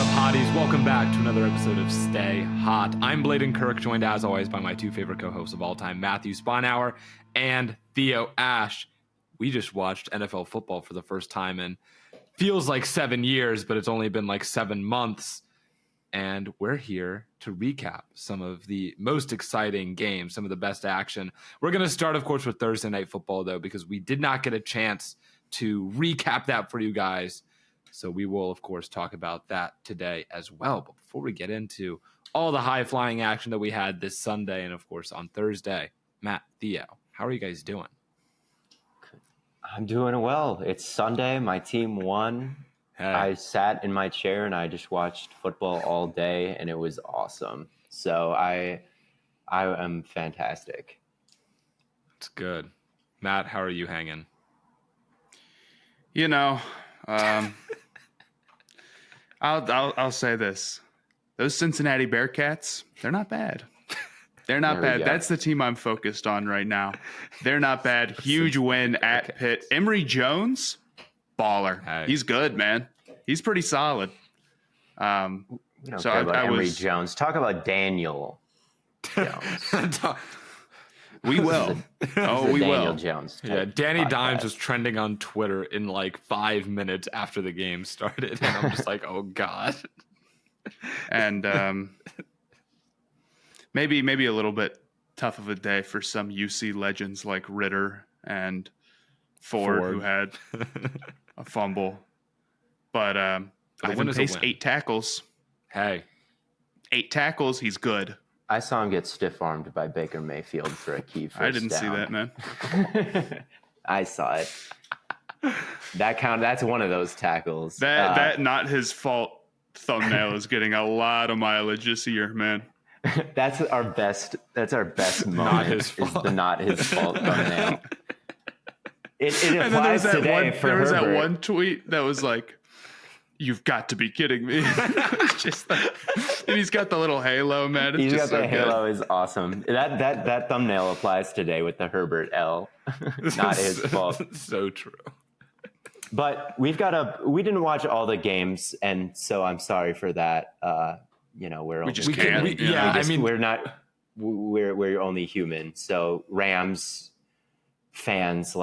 up, hotties? Welcome back to another episode of Stay Hot. I'm Blaiden Kirk, joined as always by my two favorite co-hosts of all time, Matthew Sponhour and Theo Ash. We just watched NFL football for the first time in feels like 7 years, but it's only been like 7 months. And we're here to recap some of the most exciting games, some of the best action. We're going to start, of course, with Thursday Night Football, though, because we did not get a chance to recap that for you guys. So we will, of course, talk about that today as well. But before we get into all the high-flying action that we had this Sunday and, of course, on Thursday, Matt, Theo, how are you guys doing? I'm doing well. It's Sunday. My team won. Hey. I sat in my chair and I just watched football all day, and it was awesome. So I am fantastic. That's good. Matt, how are you hanging? You know, I'll say this: those Cincinnati Bearcats, they're not bad. They're not bad. That's the team I'm focused on right now. They're not bad. Huge win at Pitt. Emory Jones, baller. Hey. He's good, man. He's pretty solid. We don't care about Emory Jones. Talk about Daniel Jones. We will. Oh, we Daniel will. Jones. Yeah, Danny podcast. Dimes was trending on Twitter in like 5 minutes after the game started, and I'm just like, oh god. And maybe a little bit tough of a day for some UC legends like Ritter and Ford. Who had a fumble. But Ivan Pace, 8 tackles. Hey. 8 tackles, he's good. I saw him get stiff-armed by Baker Mayfield for a key first I didn't see down. that, man. I saw it. That's one of those tackles. That not his fault thumbnail is getting a lot of mileage this year, man. That's our best moment. Not his fault. Is the not his fault thumbnail. It And then applies today for there was Herbert. that one tweet that was like, "You've got to be kidding me!" It's just like, and he's got the little halo, man. It's He's just got the so good. halo is awesome. That thumbnail applies today with the Herbert L. Not his fault. So true. But we didn't watch all the games, and so I'm sorry for that. We're only human. So Rams fans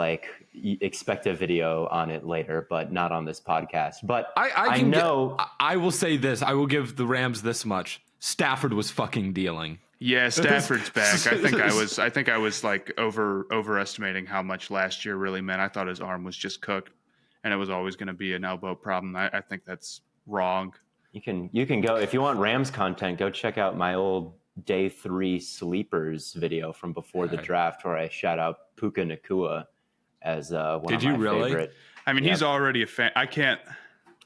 expect a video on it later, but not on this podcast. But I will say this. I will give the Rams this much. Stafford was fucking dealing. Yeah, Stafford's back. I think I was like overestimating how much last year really meant. I thought his arm was just cooked, and it was always going to be an elbow problem. I think that's wrong. You can go if you want Rams content. Go check out my old Day 3 sleepers video from before the draft, where I shout out Puka Nacua as one of my favorite. I mean, he's already a fan. I can't.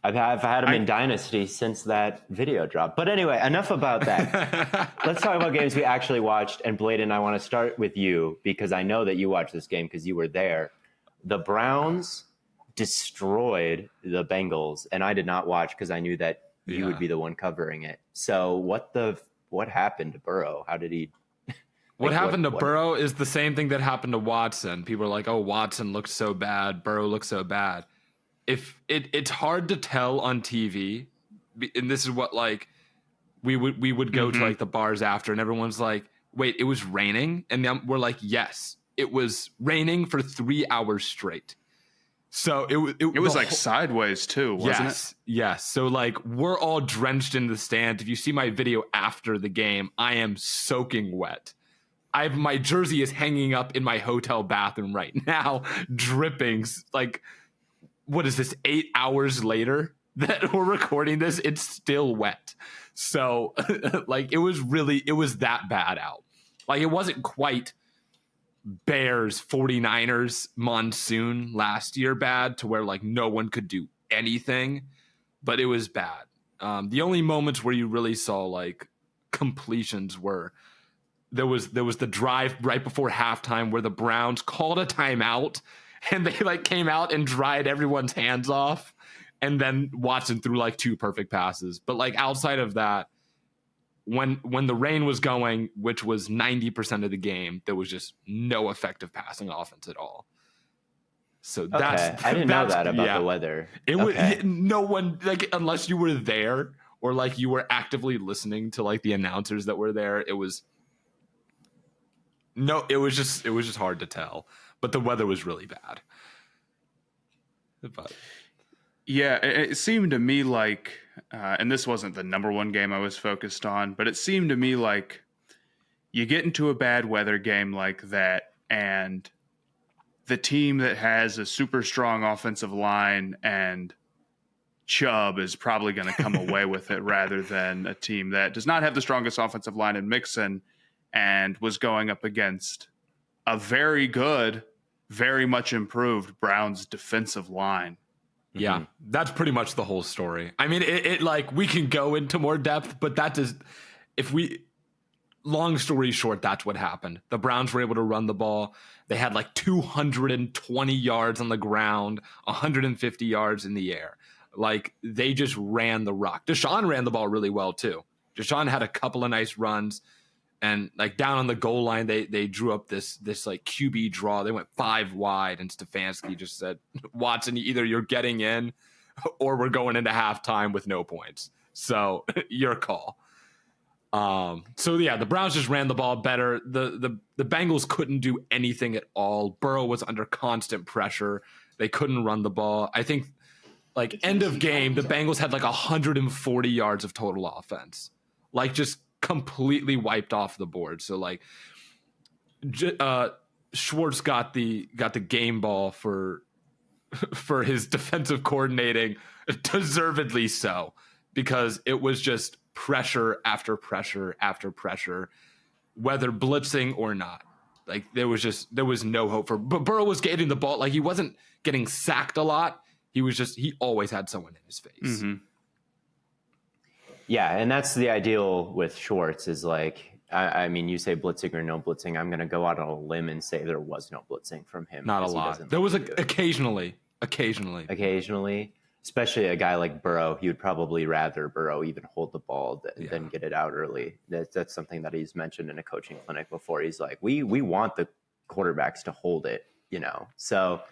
I've had him in Dynasty since that video dropped. But anyway, enough about that. Let's talk about games we actually watched. And Blaiden, I want to start with you because I know that you watched this game because you were there. The Browns destroyed the Bengals, and I did not watch because I knew that you would be the one covering it. So what happened to Burrow? How did he? What happened to Burrow is the same thing that happened to Watson. People are like, "Oh, Watson looked so bad. Burrow looked so bad." If it's hard to tell on TV, and this is what we would go to like the bars after, and everyone's like, "Wait, it was raining," and then we're like, "Yes, it was raining for 3 hours straight." So it was like sideways too, wasn't it? Yes. So we're all drenched in the stand. If you see my video after the game, I am soaking wet. My jersey is hanging up in my hotel bathroom right now, dripping. What is this? 8 hours later that we're recording this, it's still wet. So it was that bad out. It wasn't quite Bears 49ers monsoon last year bad to where no one could do anything, but it was bad. The only moments where you really saw completions were there was the drive right before halftime where the Browns called a timeout and they came out and dried everyone's hands off, and then Watson threw 2 perfect passes. But outside of that, when the rain was going, which was 90% of the game, there was just no effective passing offense at all. So I didn't know that about the weather. It was no one unless you were there or like you were actively listening to like the announcers that were there. It was just hard to tell. But the weather was really bad. But yeah, it seemed to me like, and this wasn't the number one game I was focused on, but it seemed to me like you get into a bad weather game like that, and the team that has a super strong offensive line and Chubb is probably going to come away with it rather than a team that does not have the strongest offensive line in Mixon and was going up against a very good, very much improved Browns defensive line. yeah, that's pretty much the whole story. I mean, it like we can go into more depth, but that does, long story short, that's what happened. The Browns were able to run the ball. They had like 220 yards on the ground, 150 yards in the air. Like they just ran the rock. Deshaun ran the ball really well too. Deshaun had a couple of nice runs, and like down on the goal line, they drew up this like QB draw. They went 5 wide, and Stefanski just said, "Watson, either you're getting in, or we're going into halftime with no points. So your call." So yeah, the Browns just ran the ball better. The Bengals couldn't do anything at all. Burrow was under constant pressure. They couldn't run the ball. I think like end of game, the Bengals had like 140 yards of total offense, like just completely wiped off the board. So like, Schwartz got the game ball for his defensive coordinating, deservedly so, because it was just pressure after pressure after pressure, whether blitzing or not. Like there was no hope for. But Burrow was getting the ball, like he wasn't getting sacked a lot. He always had someone in his face. Mm-hmm. Yeah, and that's the ideal with Schwartz is like, I mean, you say blitzing or no blitzing. I'm going to go out on a limb and say there was no blitzing from him. Not a lot. There was occasionally, especially a guy like Burrow. He would probably rather Burrow even hold the ball than get it out early. That's something that he's mentioned in a coaching clinic before. He's like, we want the quarterbacks to hold it, So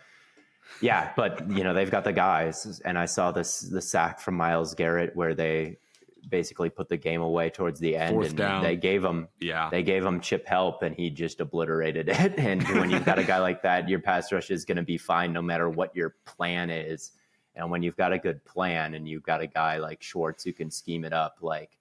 yeah, but they've got the guys, and I saw the sack from Myles Garrett where they basically put the game away towards the end. Fourth down. They gave him chip help, and he just obliterated it. And when you've got a guy like that, your pass rush is going to be fine no matter what your plan is. And when you've got a good plan and you've got a guy like Schwartz who can scheme it up, like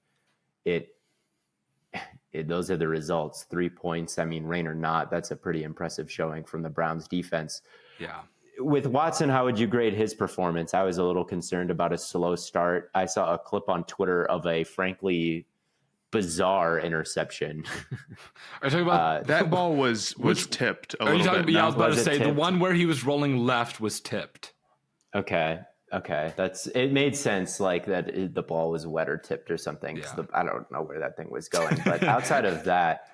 those are the results. 3 points. I mean, rain or not, that's a pretty impressive showing from the Browns defense. Yeah. With Watson, how would you grade his performance? I was a little concerned about a slow start. I saw a clip on Twitter of a frankly bizarre interception. Are you talking about that ball was tipped a little bit? Yeah, I was about to say tipped? The one where he was rolling left was tipped. Okay. It made sense, like that the ball was wet or tipped or something. Yeah. I don't know where that thing was going, but outside of that,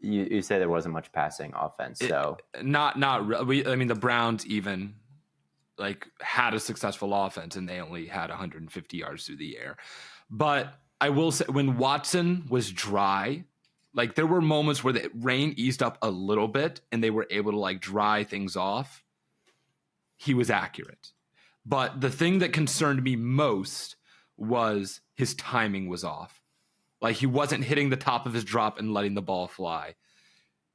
you say there wasn't much passing offense, so not really. I mean, the Browns even like had a successful offense, and they only had 150 yards through the air. But I will say, when Watson was dry, like there were moments where the rain eased up a little bit, and they were able to like dry things off. He was accurate, but the thing that concerned me most was his timing was off. Like he wasn't hitting the top of his drop and letting the ball fly.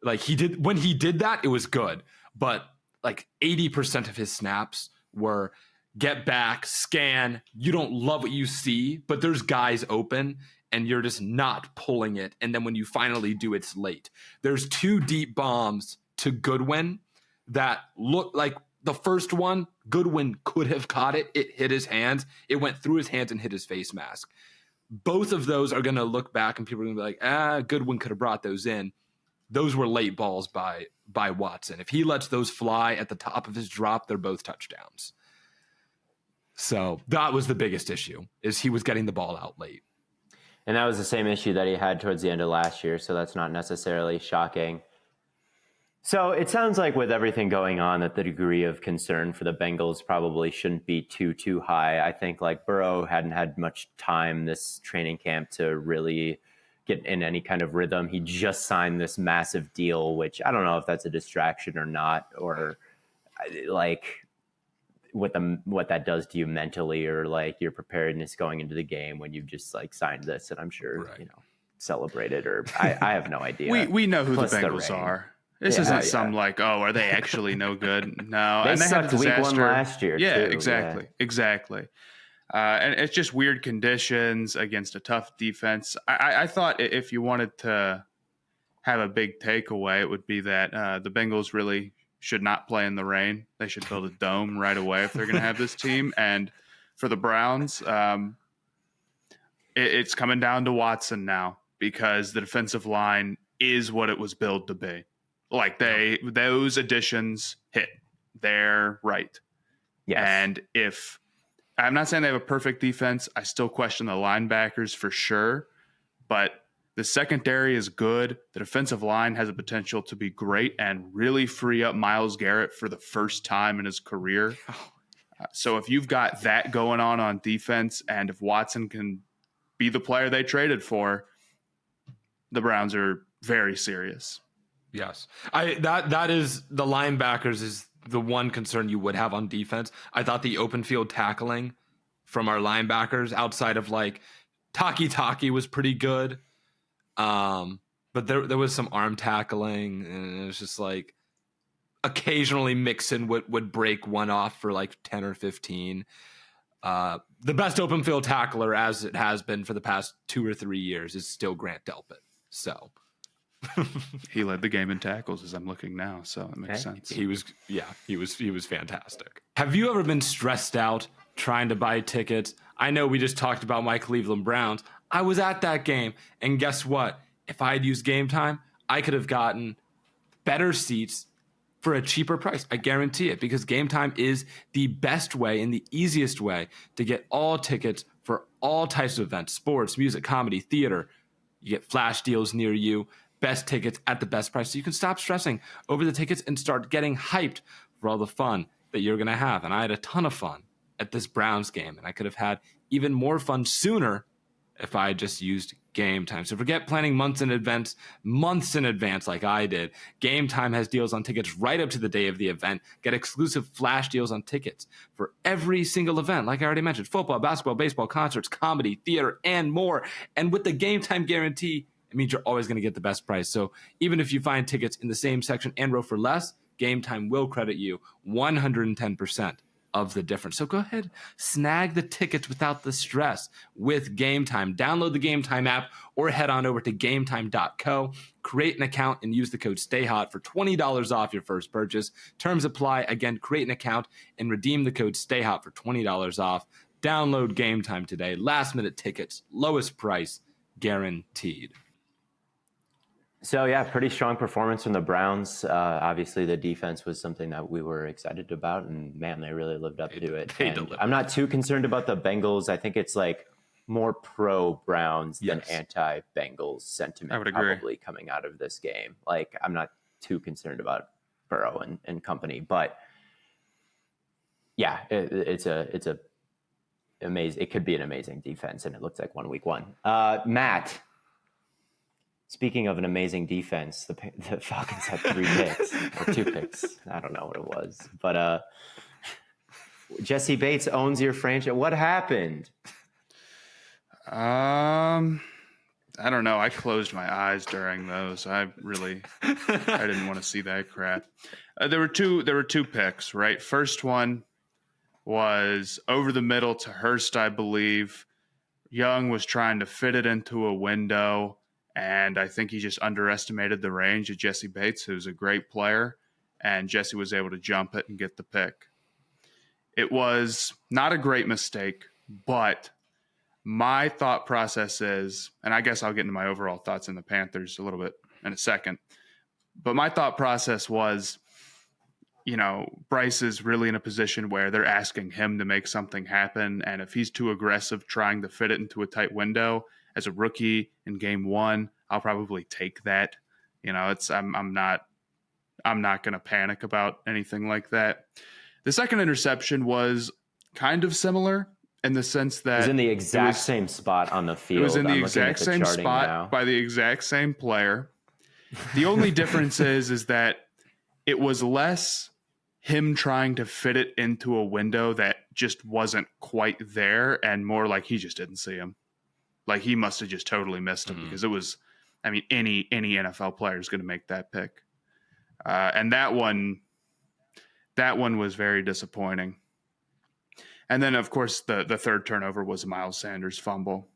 Like when he did that, it was good. But like 80% of his snaps were get back, scan. You don't love what you see, but there's guys open and you're just not pulling it. And then when you finally do, it's late. There's 2 deep bombs to Goodwin that look like the first one, Goodwin could have caught it. It hit his hands. It went through his hands and hit his face mask. Both of those are going to look back and people are going to be like, Goodwin could have brought those in. Those were late balls by Watson. If he lets those fly at the top of his drop, they're both touchdowns. So that was the biggest issue, is he was getting the ball out late. And that was the same issue that he had towards the end of last year, so that's not necessarily shocking. So it sounds like with everything going on that the degree of concern for the Bengals probably shouldn't be too high. I think like Burrow hadn't had much time this training camp to really get in any kind of rhythm. He just signed this massive deal, which I don't know if that's a distraction or not, or like what that does to you mentally, or like your preparedness going into the game when you've just like signed this, and I'm sure celebrated, or I have no idea. We know who Plus the Bengals rain. are. This isn't some like, oh, are they actually no good? No, they and they sucked had a week one disaster last year. Yeah, too. exactly. And it's just weird conditions against a tough defense. I thought if you wanted to have a big takeaway, it would be that the Bengals really should not play in the rain. They should build a dome right away if they're going to have this team. And for the Browns, it's coming down to Watson now, because the defensive line is what it was built to be. Like those additions hit. They're right. Yes. And if I'm not saying they have a perfect defense, I still question the linebackers for sure, but the secondary is good. The defensive line has a potential to be great and really free up Myles Garrett for the first time in his career. So if you've got that going on defense, and if Watson can be the player they traded for, the Browns are very serious. Yes. That is the linebackers is the one concern you would have on defense. I thought the open field tackling from our linebackers outside of like Taki was pretty good. But there was some arm tackling, and it was just like occasionally Mixon would break one off for like 10 or 15. The best open field tackler, as it has been for the past 2 or 3 years, is still Grant Delpit. So he led the game in tackles as I'm looking now, so it makes sense. He was fantastic. Have you ever been stressed out trying to buy tickets? I know we just talked about my Cleveland Browns. I was at that game, and guess what? If I had used Game Time, I could have gotten better seats for a cheaper price. I guarantee it, because Game Time is the best way and the easiest way to get all tickets for all types of events: sports, music, comedy, theater. You get flash deals near you, best tickets at the best price. So you can stop stressing over the tickets and start getting hyped for all the fun that you're going to have. And I had a ton of fun at this Browns game, and I could have had even more fun sooner if I had just used Game Time. So forget planning months in advance like I did. Game Time has deals on tickets right up to the day of the event. Get exclusive flash deals on tickets for every single event. Like I already mentioned, football, basketball, baseball, concerts, comedy, theater, and more. And with the Game Time guarantee, it means you're always going to get the best price. So even if you find tickets in the same section and row for less, Game Time will credit you 110% of the difference. So go ahead, snag the tickets without the stress with Game Time. Download the Game Time app or head on over to gametime.co. Create an account and use the code STAYHOT for $20 off your first purchase. Terms apply. Again, create an account and redeem the code STAYHOT for $20 off. Download Game Time today. Last minute tickets, lowest price, guaranteed. So, yeah, pretty strong performance from the Browns. Obviously, the defense was something that we were excited about, and, man, they really lived up to it. I'm not too concerned about the Bengals. I think it's, like, more pro-Browns than anti-Bengals sentiment. I would agree. Probably coming out of this game. Like, I'm not too concerned about Burrow and company. But, yeah, it's amazing. It could be an amazing defense, and it looks like week one. Matt. Speaking of an amazing defense, the Falcons had 3 picks or 2 picks. I don't know what it was, but Jesse Bates owns your franchise. What happened? I don't know. I closed my eyes during those. I didn't want to see that crap. There were two picks, right? First one was over the middle to Hurst, I believe. Young was trying to fit it into a window, and I think he just underestimated the range of Jesse Bates, who's a great player, and Jesse was able to jump it and get the pick. It was not a great mistake, but my thought process is, and I guess I'll get into my overall thoughts in the Panthers a little bit in a second, but my thought process was, Bryce is really in a position where they're asking him to make something happen, and if he's too aggressive trying to fit it into a tight window, as a rookie in game 1, I'll probably take that. I'm not going to panic about anything like that. The second interception was kind of similar in the sense that it was in the exact same spot on the field. It was in the exact same spot by the exact same player. The only difference is that it was less him trying to fit it into a window that just wasn't quite there, and more like he just didn't see him. Like he must have just totally missed him because it was, I mean, any NFL player is going to make that pick. And that one was very disappointing. And then, of course, the third turnover was Miles Sanders' fumble.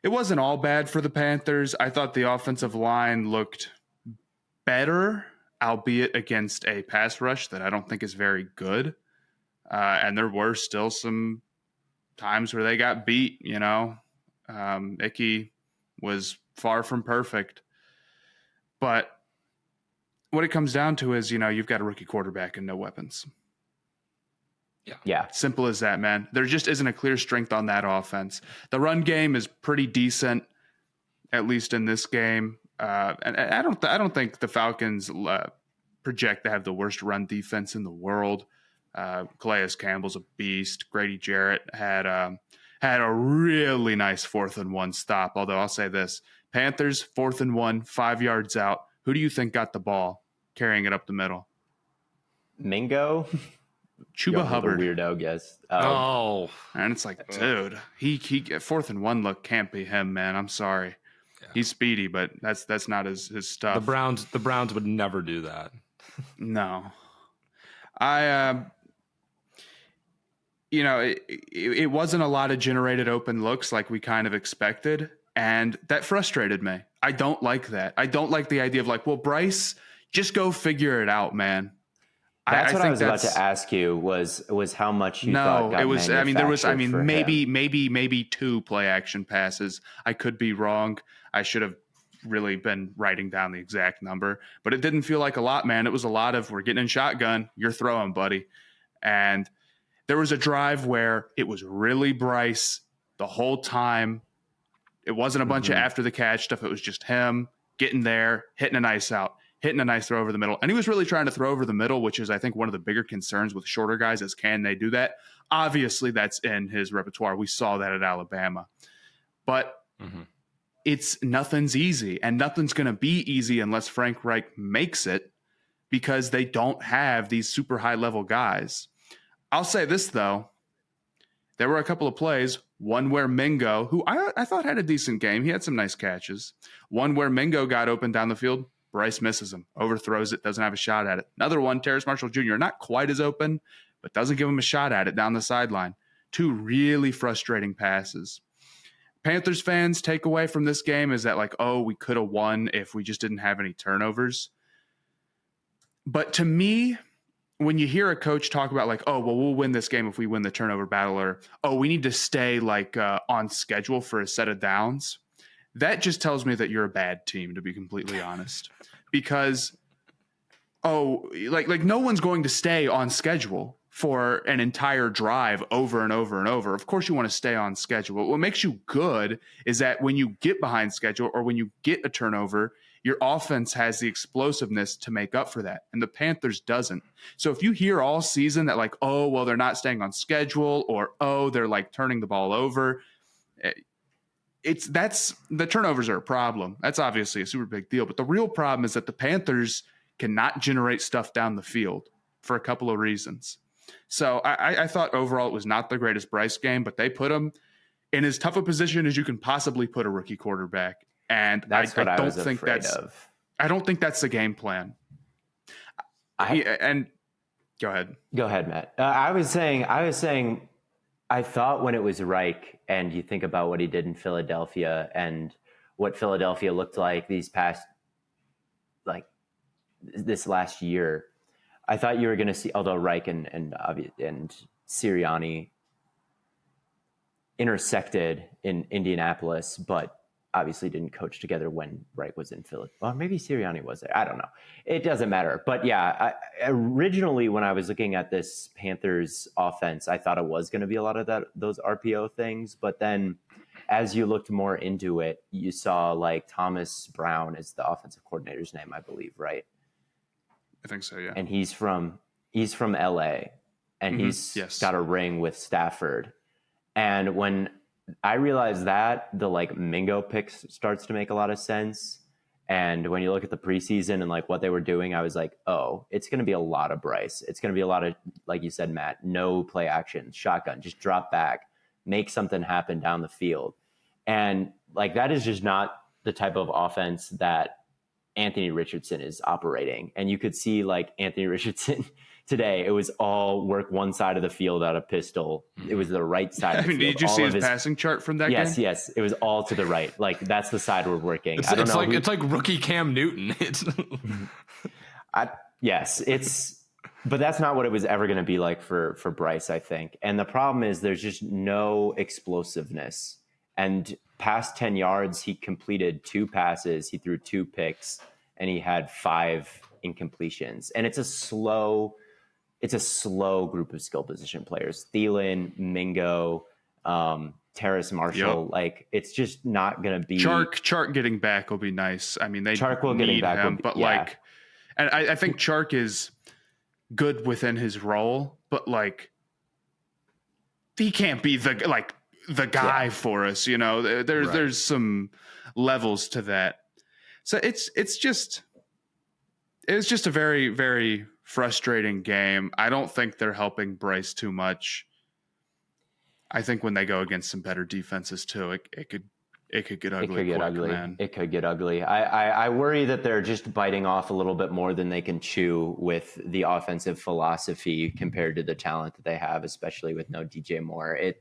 It wasn't all bad for the Panthers. I thought the offensive line looked better, albeit against a pass rush that I don't think is very good. And there were still some times where they got beat, you know. Icky was far from perfect. But what it comes down to is, you know, you've got a rookie quarterback and no weapons. Yeah. Simple as that, man. There just isn't a clear strength on that offense. The run game is pretty decent, at least in this game. And I don't think the Falcons project to have the worst run defense in the world. Calais Campbell's a beast. Grady Jarrett had a really nice 4th and 1 stop. Although I'll say this: Panthers 4th and 1, 5 yards out. Who do you think got the ball carrying it up the middle? Mingo. Chuba Hubbard. Weirdo guess. Oh, And it's like, dude, he 4th and 1 look can't be him, man. I'm sorry. Yeah. He's speedy, but that's not his stuff. The Browns would never do that. No. It wasn't a lot of generated open looks like we kind of expected, and that frustrated me. I don't like that. I don't like the idea of like, well, Bryce, just go figure it out, man. That's what I was about to ask you was how much you thought got it was. I mean, there was. I mean, for maybe 2 play action passes. I could be wrong. I should have really been writing down the exact number, but it didn't feel like a lot, man. It was a lot of we're getting in shotgun, you're throwing, buddy. And there was a drive where it was really Bryce the whole time. It wasn't a bunch of after the catch stuff. It was just him getting there, hitting a nice out, hitting a nice throw over the middle. And he was really trying to throw over the middle, which is, I think, one of the bigger concerns with shorter guys is can they do that? Obviously, that's in his repertoire. We saw that at Alabama. But it's nothing's easy, and nothing's going to be easy unless Frank Reich makes it, because they don't have these super high-level guys. I'll say this, though. There were a couple of plays, one where Mingo, who I thought had a decent game, he had some nice catches. One where Mingo got open down the field, Bryce misses him, overthrows it, doesn't have a shot at it. Another one, Terrace Marshall Jr., not quite as open, but doesn't give him a shot at it down the sideline. 2 really frustrating passes. Panthers fans take away from this game is that, like, oh, we could have won if we just didn't have any turnovers. But to me, when you hear a coach talk about like, oh, well, we'll win this game if we win the turnover battle, or, oh, we need to stay like on schedule for a set of downs, that just tells me that you're a bad team, to be completely honest. Because, like no one's going to stay on schedule for an entire drive over and over and over. Of course you want to stay on schedule. But what makes you good is that when you get behind schedule or when you get a turnover, your offense has the explosiveness to make up for that. And the Panthers doesn't. So if you hear all season that like, oh, well, they're not staying on schedule, or, oh, they're like turning the ball over, that's the turnovers are a problem. That's obviously a super big deal. But the real problem is that the Panthers cannot generate stuff down the field for a couple of reasons. So I thought overall it was not the greatest Bryce game, but they put him in as tough a position as you can possibly put a rookie quarterback. And I don't think that's the game plan. And go ahead. Go ahead, Matt. I was saying, I thought when it was Reich, and you think about what he did in Philadelphia and what Philadelphia looked like this last year, I thought you were going to see, although Reich and Sirianni intersected in Indianapolis, but obviously didn't coach together when Reich was in Philly. Well, maybe Sirianni was there. I don't know. It doesn't matter. But yeah, originally when I was looking at this Panthers offense, I thought it was going to be a lot of those RPO things. But then as you looked more into it, you saw like Thomas Brown is the offensive coordinator's name, I believe, right? I think so, yeah. And he's from LA, and he's got a ring with Stafford. And when I realized that, the like Mingo pick starts to make a lot of sense. And when you look at the preseason and like what they were doing, I was like, oh, it's going to be a lot of Bryce. It's going to be a lot of, like you said, Matt, no play action, shotgun, just drop back, make something happen down the field. And like that is just not the type of offense that Anthony Richardson is operating. And you could see like Anthony Richardson today, it was all work one side of the field out of pistol. It was the right side of the field. Did you see his passing chart from that game? Yes. It was all to the right. Like that's the side we're working. It's like rookie Cam Newton. But that's not what it was ever going to be like for Bryce, I think. And the problem is there's just no explosiveness. And past 10 yards, he completed 2 passes, he threw 2 picks, and he had 5 incompletions. And it's a slow group of skill position players. Thielen, Mingo, Terrace Marshall. Yep. Like it's just not going to be. Chark getting back will be nice. I mean, Chark will getting back him, but like, and I think Chark is good within his role, but like he can't be the guy for us, you know. There's some levels to that. So it was just a very, very frustrating game. I don't think they're helping Bryce too much. I think when they go against some better defenses too, it could get ugly. It could get ugly. I worry that they're just biting off a little bit more than they can chew with the offensive philosophy compared to the talent that they have, especially with no DJ Moore.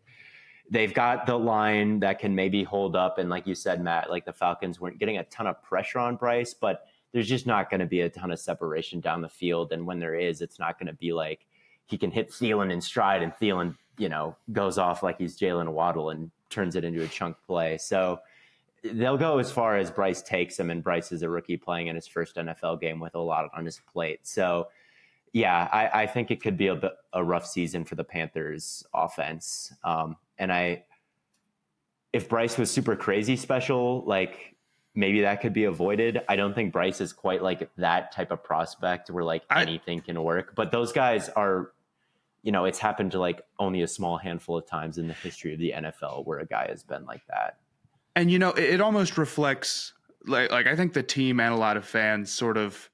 They've got the line that can maybe hold up. And like you said, Matt, like the Falcons weren't getting a ton of pressure on Bryce, but there's just not going to be a ton of separation down the field. And when there is, it's not going to be like he can hit Thielen in stride and Thielen, you know, goes off like he's Jalen Waddle and turns it into a chunk play. So they'll go as far as Bryce takes him. And Bryce is a rookie playing in his first NFL game with a lot on his plate. So yeah, I think it could be a rough season for the Panthers offense. And if Bryce was super crazy special, like maybe that could be avoided. I don't think Bryce is quite like that type of prospect where like anything can work, but those guys are, you know, it's happened to like only a small handful of times in the history of the NFL where a guy has been like that. And, you know, it almost reflects like I think the team and a lot of fans sort of,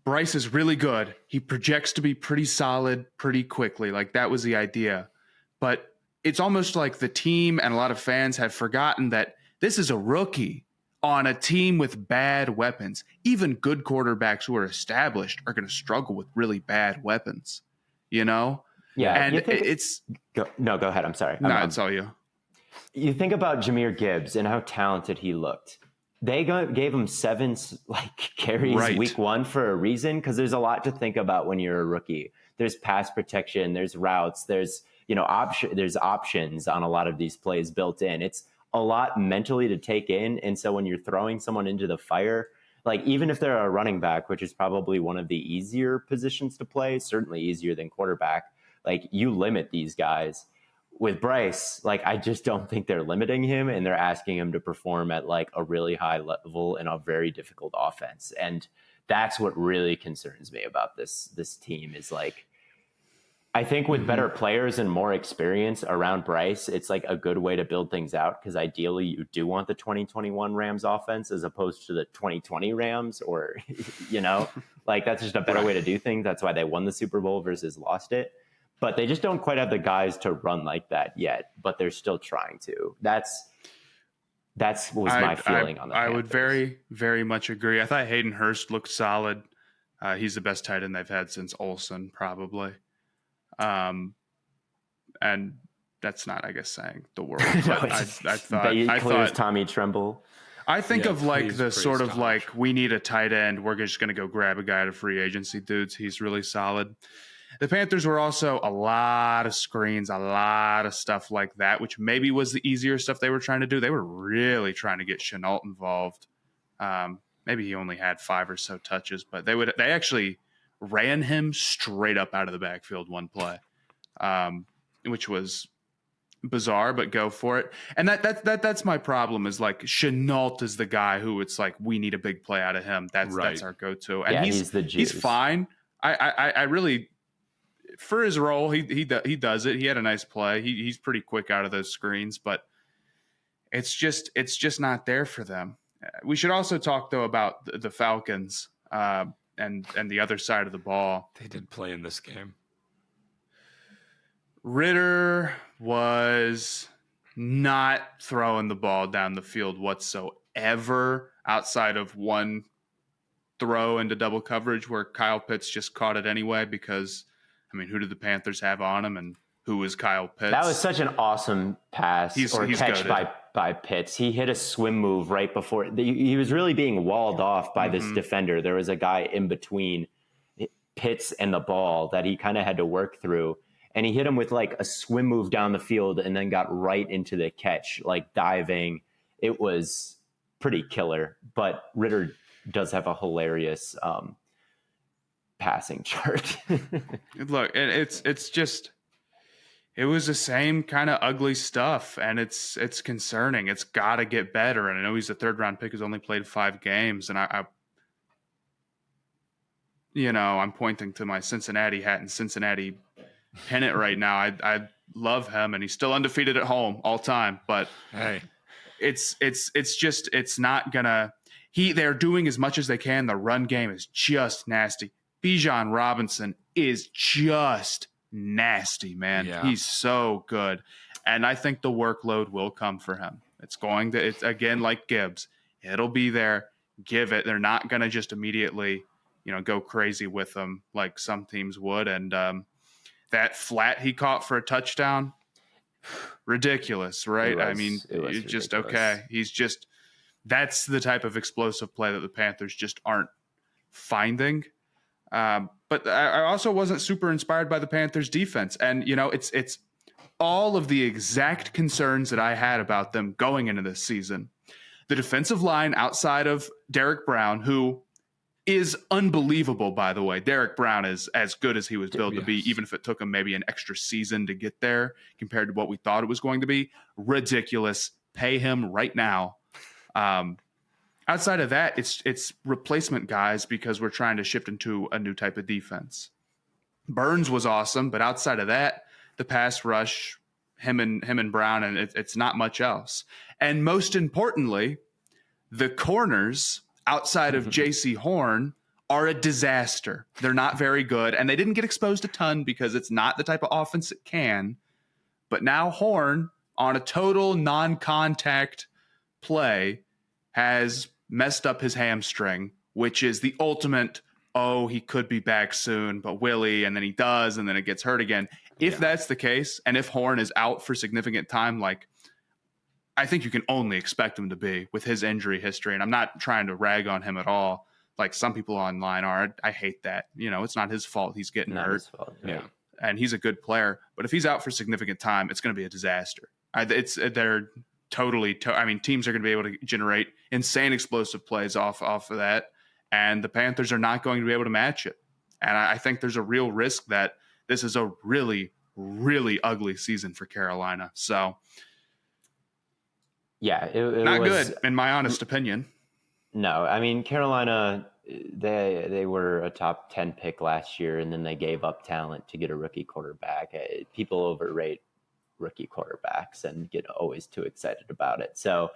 Bryce is really good. He projects to be pretty solid pretty quickly. Like that was the idea. But it's almost like the team and a lot of fans have forgotten that this is a rookie on a team with bad weapons. Even good quarterbacks who are established are going to struggle with really bad weapons, you know? Yeah. And go ahead. I'm sorry. No, it's all you. You think about Jahmyr Gibbs and how talented he looked. They gave him 7 carries week 1 for a reason, because there's a lot to think about when you're a rookie. There's pass protection, there's routes, there's there's options on a lot of these plays built in. It's a lot mentally to take in. And so when you're throwing someone into the fire, like even if they're a running back, which is probably one of the easier positions to play, certainly easier than quarterback, like you limit these guys. With Bryce, like I just don't think they're limiting him, and they're asking him to perform at like a really high level in a very difficult offense. And that's what really concerns me about this team is like, I think with better players and more experience around Bryce, it's like a good way to build things out, because ideally you do want the 2021 Rams offense as opposed to the 2020 Rams, or, you know, like that's just a better way to do things. That's why they won the Super Bowl versus lost it. But they just don't quite have the guys to run like that yet, but they're still trying to. That was my feeling on the Panthers. I would very, very much agree. I thought Hayden Hurst looked solid. He's the best tight end they've had since Olsen, probably. And that's not, I guess, saying the world. But I thought Tommy Tremble. I think of like the sort of like, we need a tight end, we're just going to go grab a guy to free agency dudes. He's really solid. The Panthers were also a lot of screens, a lot of stuff like that, which maybe was the easier stuff they were trying to do. They were really trying to get Chenault involved. Maybe he only had 5 or so touches, but they actually ran him straight up out of the backfield one play, which was bizarre, but go for it. And that's my problem is like Chenault is the guy who it's like, we need a big play out of him. That's our go-to. And he's fine. I really, for his role, he does it. He had a nice play. He's pretty quick out of those screens, but it's just not there for them. We should also talk though about the Falcons and the other side of the ball. They did play in this game. Ritter was not throwing the ball down the field whatsoever, outside of one throw into double coverage where Kyle Pitts just caught it anyway because, I mean, who did the Panthers have on him and who was Kyle Pitts? That was such an awesome pass He's catch by Pitts. He hit a swim move right before. He was really being walled off by this defender. There was a guy in between Pitts and the ball that he kind of had to work through. And he hit him with like a swim move down the field and then got right into the catch, like diving. It was pretty killer. But Ritter does have a hilarious passing chart. Look, it's just, it was the same kind of ugly stuff, and it's concerning. It's got to get better. And I know he's a 3rd-round pick who's only played 5 games, and I I'm pointing to my Cincinnati hat and Cincinnati pennant right now. I love him, and he's still undefeated at home all time. But hey, it's not gonna. They're doing as much as they can. The run game is just nasty. Bijan Robinson is just nasty, man. Yeah. He's so good, and I think the workload will come for him. It's again like Gibbs. It'll be there. Give it. They're not gonna just immediately, go crazy with them like some teams would. And that flat he caught for a touchdown, ridiculous, right? It's just okay. That's the type of explosive play that the Panthers just aren't finding. But I also wasn't super inspired by the Panthers defense. And, it's all of the exact concerns that I had about them going into this season. The defensive line outside of Derek Brown, who is unbelievable, by the way. Derek Brown is as good as he was billed to be, even if it took him maybe an extra season to get there compared to what we thought it was going to be. Ridiculous. Pay him right now. Outside of that, it's replacement guys because we're trying to shift into a new type of defense. Burns was awesome, but outside of that, the pass rush, him and Brown, and it's not much else. And most importantly, the corners outside of J.C. Horn are a disaster. They're not very good, and they didn't get exposed a ton because it's not the type of offense it can. But now Horn, on a total non-contact play, has messed up his hamstring, which is the ultimate, he could be back soon, but will he? And then he does, and then it gets hurt again. If that's the case, and if Horn is out for significant time, like I think you can only expect him to be with his injury history. And I'm not trying to rag on him at all, like some people online are. I hate that. It's not his fault he's getting hurt. His fault, yeah. And he's a good player. But if he's out for significant time, it's going to be a disaster. They're totally teams are going to be able to generate insane explosive plays off of that, and the Panthers are not going to be able to match it. And I think there's a real risk that this is a really, really ugly season for Carolina. So yeah, it not was good in my honest opinion. No, Carolina, they were a top 10 pick last year, and then they gave up talent to get a rookie quarterback. People overrate rookie quarterbacks and get always too excited about it. So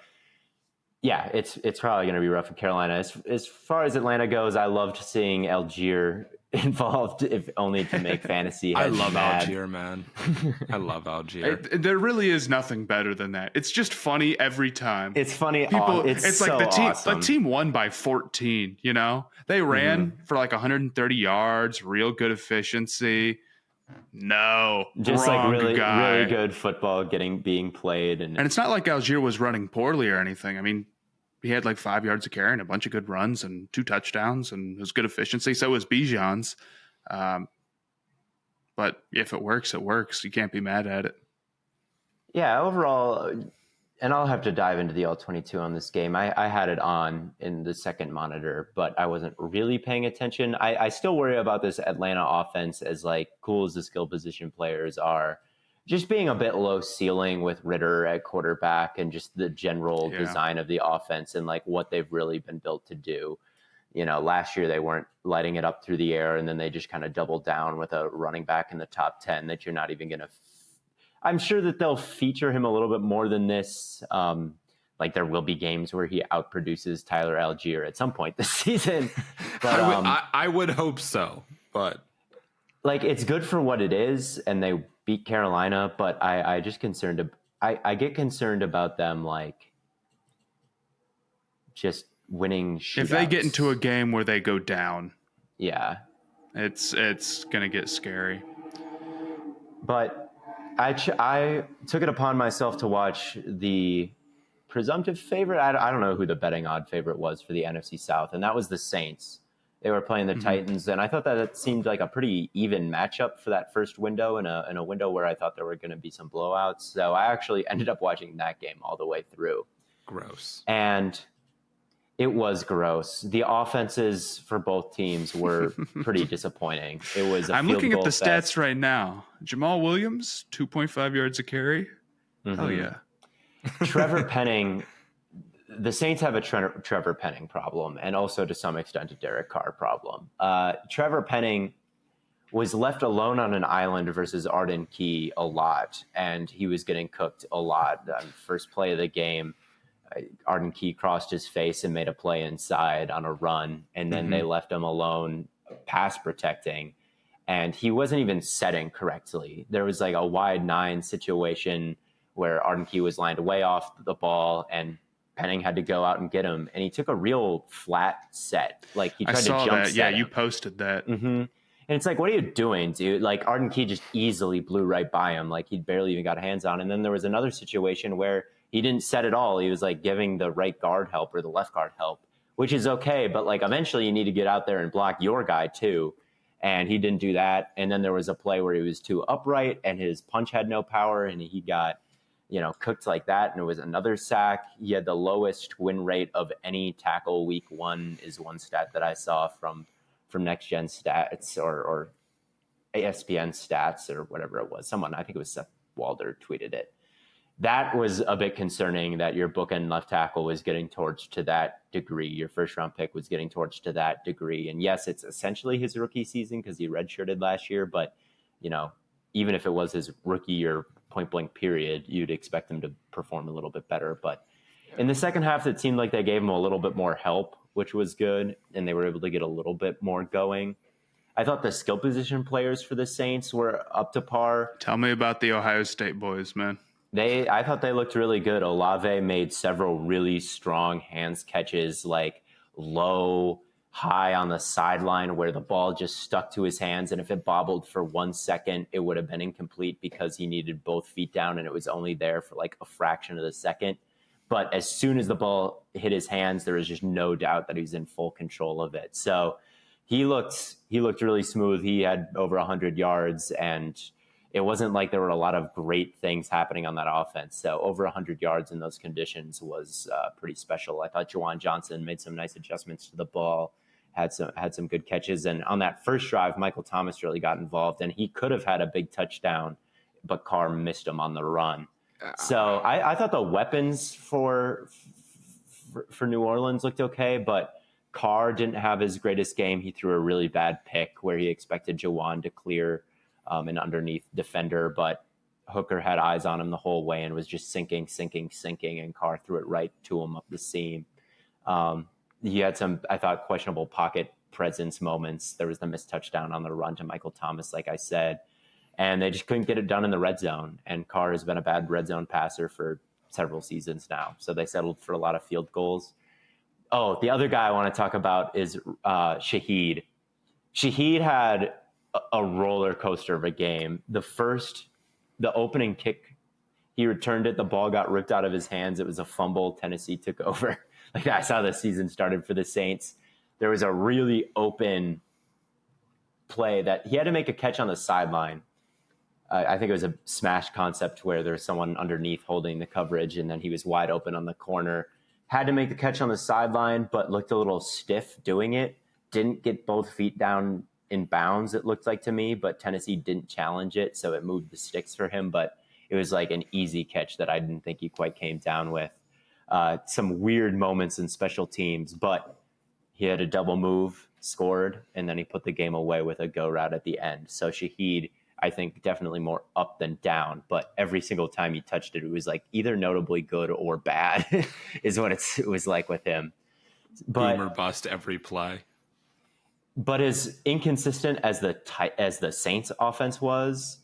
yeah, it's probably going to be rough for Carolina. As far as Atlanta goes, I loved seeing Algier involved, if only to make fantasy I heads love mad. Algier, man. I love Algier. There really is nothing better than that. It's just funny every time. It's funny. It's like so the team. awesome. The team won by 14. They ran for like 130 yards, real good efficiency. No, just wrong like really, guy. really good football being played, and it's not like Algier was running poorly or anything. He had like 5 yards of carry and a bunch of good runs and 2 touchdowns, and it was good efficiency. So was Bijan's. But if it works, it works. You can't be mad at it. Yeah, overall, and I'll have to dive into the All-22 on this game. I had it on in the second monitor, but I wasn't really paying attention. I still worry about this Atlanta offense, as like cool as the skill position players are, just being a bit low ceiling with Ritter at quarterback and just the general design of the offense and like what they've really been built to do. Last year they weren't lighting it up through the air, and then they just kind of doubled down with a running back in the top 10 that you're not even going to I'm sure that they'll feature him a little bit more than this Like there will be games where he outproduces Tyler Algier at some point this season. But I would hope so, but like it's good for what it is, and they beat Carolina. But I get concerned about them like just winning shootouts. If they get into a game where they go down, yeah, it's gonna get scary. But I took it upon myself to watch the presumptive favorite. I don't know who the betting odd favorite was for the NFC South, and that was the Saints. They were playing the Titans, and I thought that it seemed like a pretty even matchup for that first window, in a window where I thought there were going to be some blowouts. So I actually ended up watching that game all the way through. Gross. And it was gross. The offenses for both teams were pretty disappointing. It was. I'm looking at the stats right now. Jamal Williams, 2.5 yards a carry. Mm-hmm. Hell yeah. Trevor Penning. The Saints have a Trevor Penning problem, and also to some extent a Derek Carr problem. Trevor Penning was left alone on an island versus Arden Key a lot, and he was getting cooked a lot. First play of the game, Arden Key crossed his face and made a play inside on a run, and then they left him alone pass protecting, and he wasn't even setting correctly. There was like a wide 9 situation where Arden Key was lined way off the ball, and Penning had to go out and get him, and he took a real flat set. Like he tried to jump that. Set Yeah, him. you posted that. Mm-hmm. And it's like, what are you doing, dude? Like Arden Key just easily blew right by him. Like he barely even got hands on. And then there was another situation where he didn't set at all. He was like giving the right guard help or the left guard help, which is okay. But like eventually you need to get out there and block your guy too. And he didn't do that. And then there was a play where he was too upright and his punch had no power, and he got cooked like that, and it was another sack. He had the lowest win rate of any tackle week 1 is one stat that I saw from Next Gen Stats or ESPN Stats or whatever it was. Someone, I think it was Seth Walder, tweeted it. That was a bit concerning that your bookend left tackle was getting torched to that degree. Your first round pick was getting torched to that degree. And yes, it's essentially his rookie season because he redshirted last year, but even if it was his rookie year point blank period, you'd expect him to perform a little bit better. But in the second half, it seemed like they gave him a little bit more help, which was good, and they were able to get a little bit more going. I thought the skill position players for the Saints were up to par. Tell me about the Ohio State boys, man. I thought they looked really good. Olave made several really strong hands catches, like low, high on the sideline where the ball just stuck to his hands, and if it bobbled for 1 second, it would have been incomplete because he needed both feet down, and it was only there for like a fraction of the second. But as soon as the ball hit his hands, there was just no doubt that he was in full control of it. So he looked really smooth. He had over 100 yards, and it wasn't like there were a lot of great things happening on that offense. So over 100 yards in those conditions was pretty special. I thought Juwan Johnson made some nice adjustments to the ball, had some good catches. And on that first drive, Michael Thomas really got involved, and he could have had a big touchdown, but Carr missed him on the run. So I thought the weapons for New Orleans looked okay, but Carr didn't have his greatest game. He threw a really bad pick where he expected Juwan to clear an underneath defender, but Hooker had eyes on him the whole way and was just sinking, and Carr threw it right to him up the seam. He had some, I thought, questionable pocket presence moments. There was the missed touchdown on the run to Michael Thomas, like I said, and they just couldn't get it done in the red zone. And Carr has been a bad red zone passer for several seasons now, so they settled for a lot of field goals. Oh, the other guy I want to talk about is Shaheed. Shaheed had a roller coaster of a game. The opening kick, he returned it. The ball got ripped out of his hands. It was a fumble. Tennessee took over. Like, that's how the season started for the Saints. There was a really open play that he had to make a catch on the sideline. I think it was a smash concept where there's someone underneath holding the coverage, and then he was wide open on the corner. Had to make the catch on the sideline, but looked a little stiff doing it. Didn't get both feet down in bounds, it looked like to me, but Tennessee didn't challenge it, so it moved the sticks for him. But it was like an easy catch that I didn't think he quite came down with. Some weird moments in special teams, but he had a double move, scored, and then he put the game away with a go route at the end. So Shaheed, I think definitely more up than down, but every single time he touched it, it was like either notably good or bad is what it was like with him. Boomer But bust every play. But as inconsistent as the Saints offense was,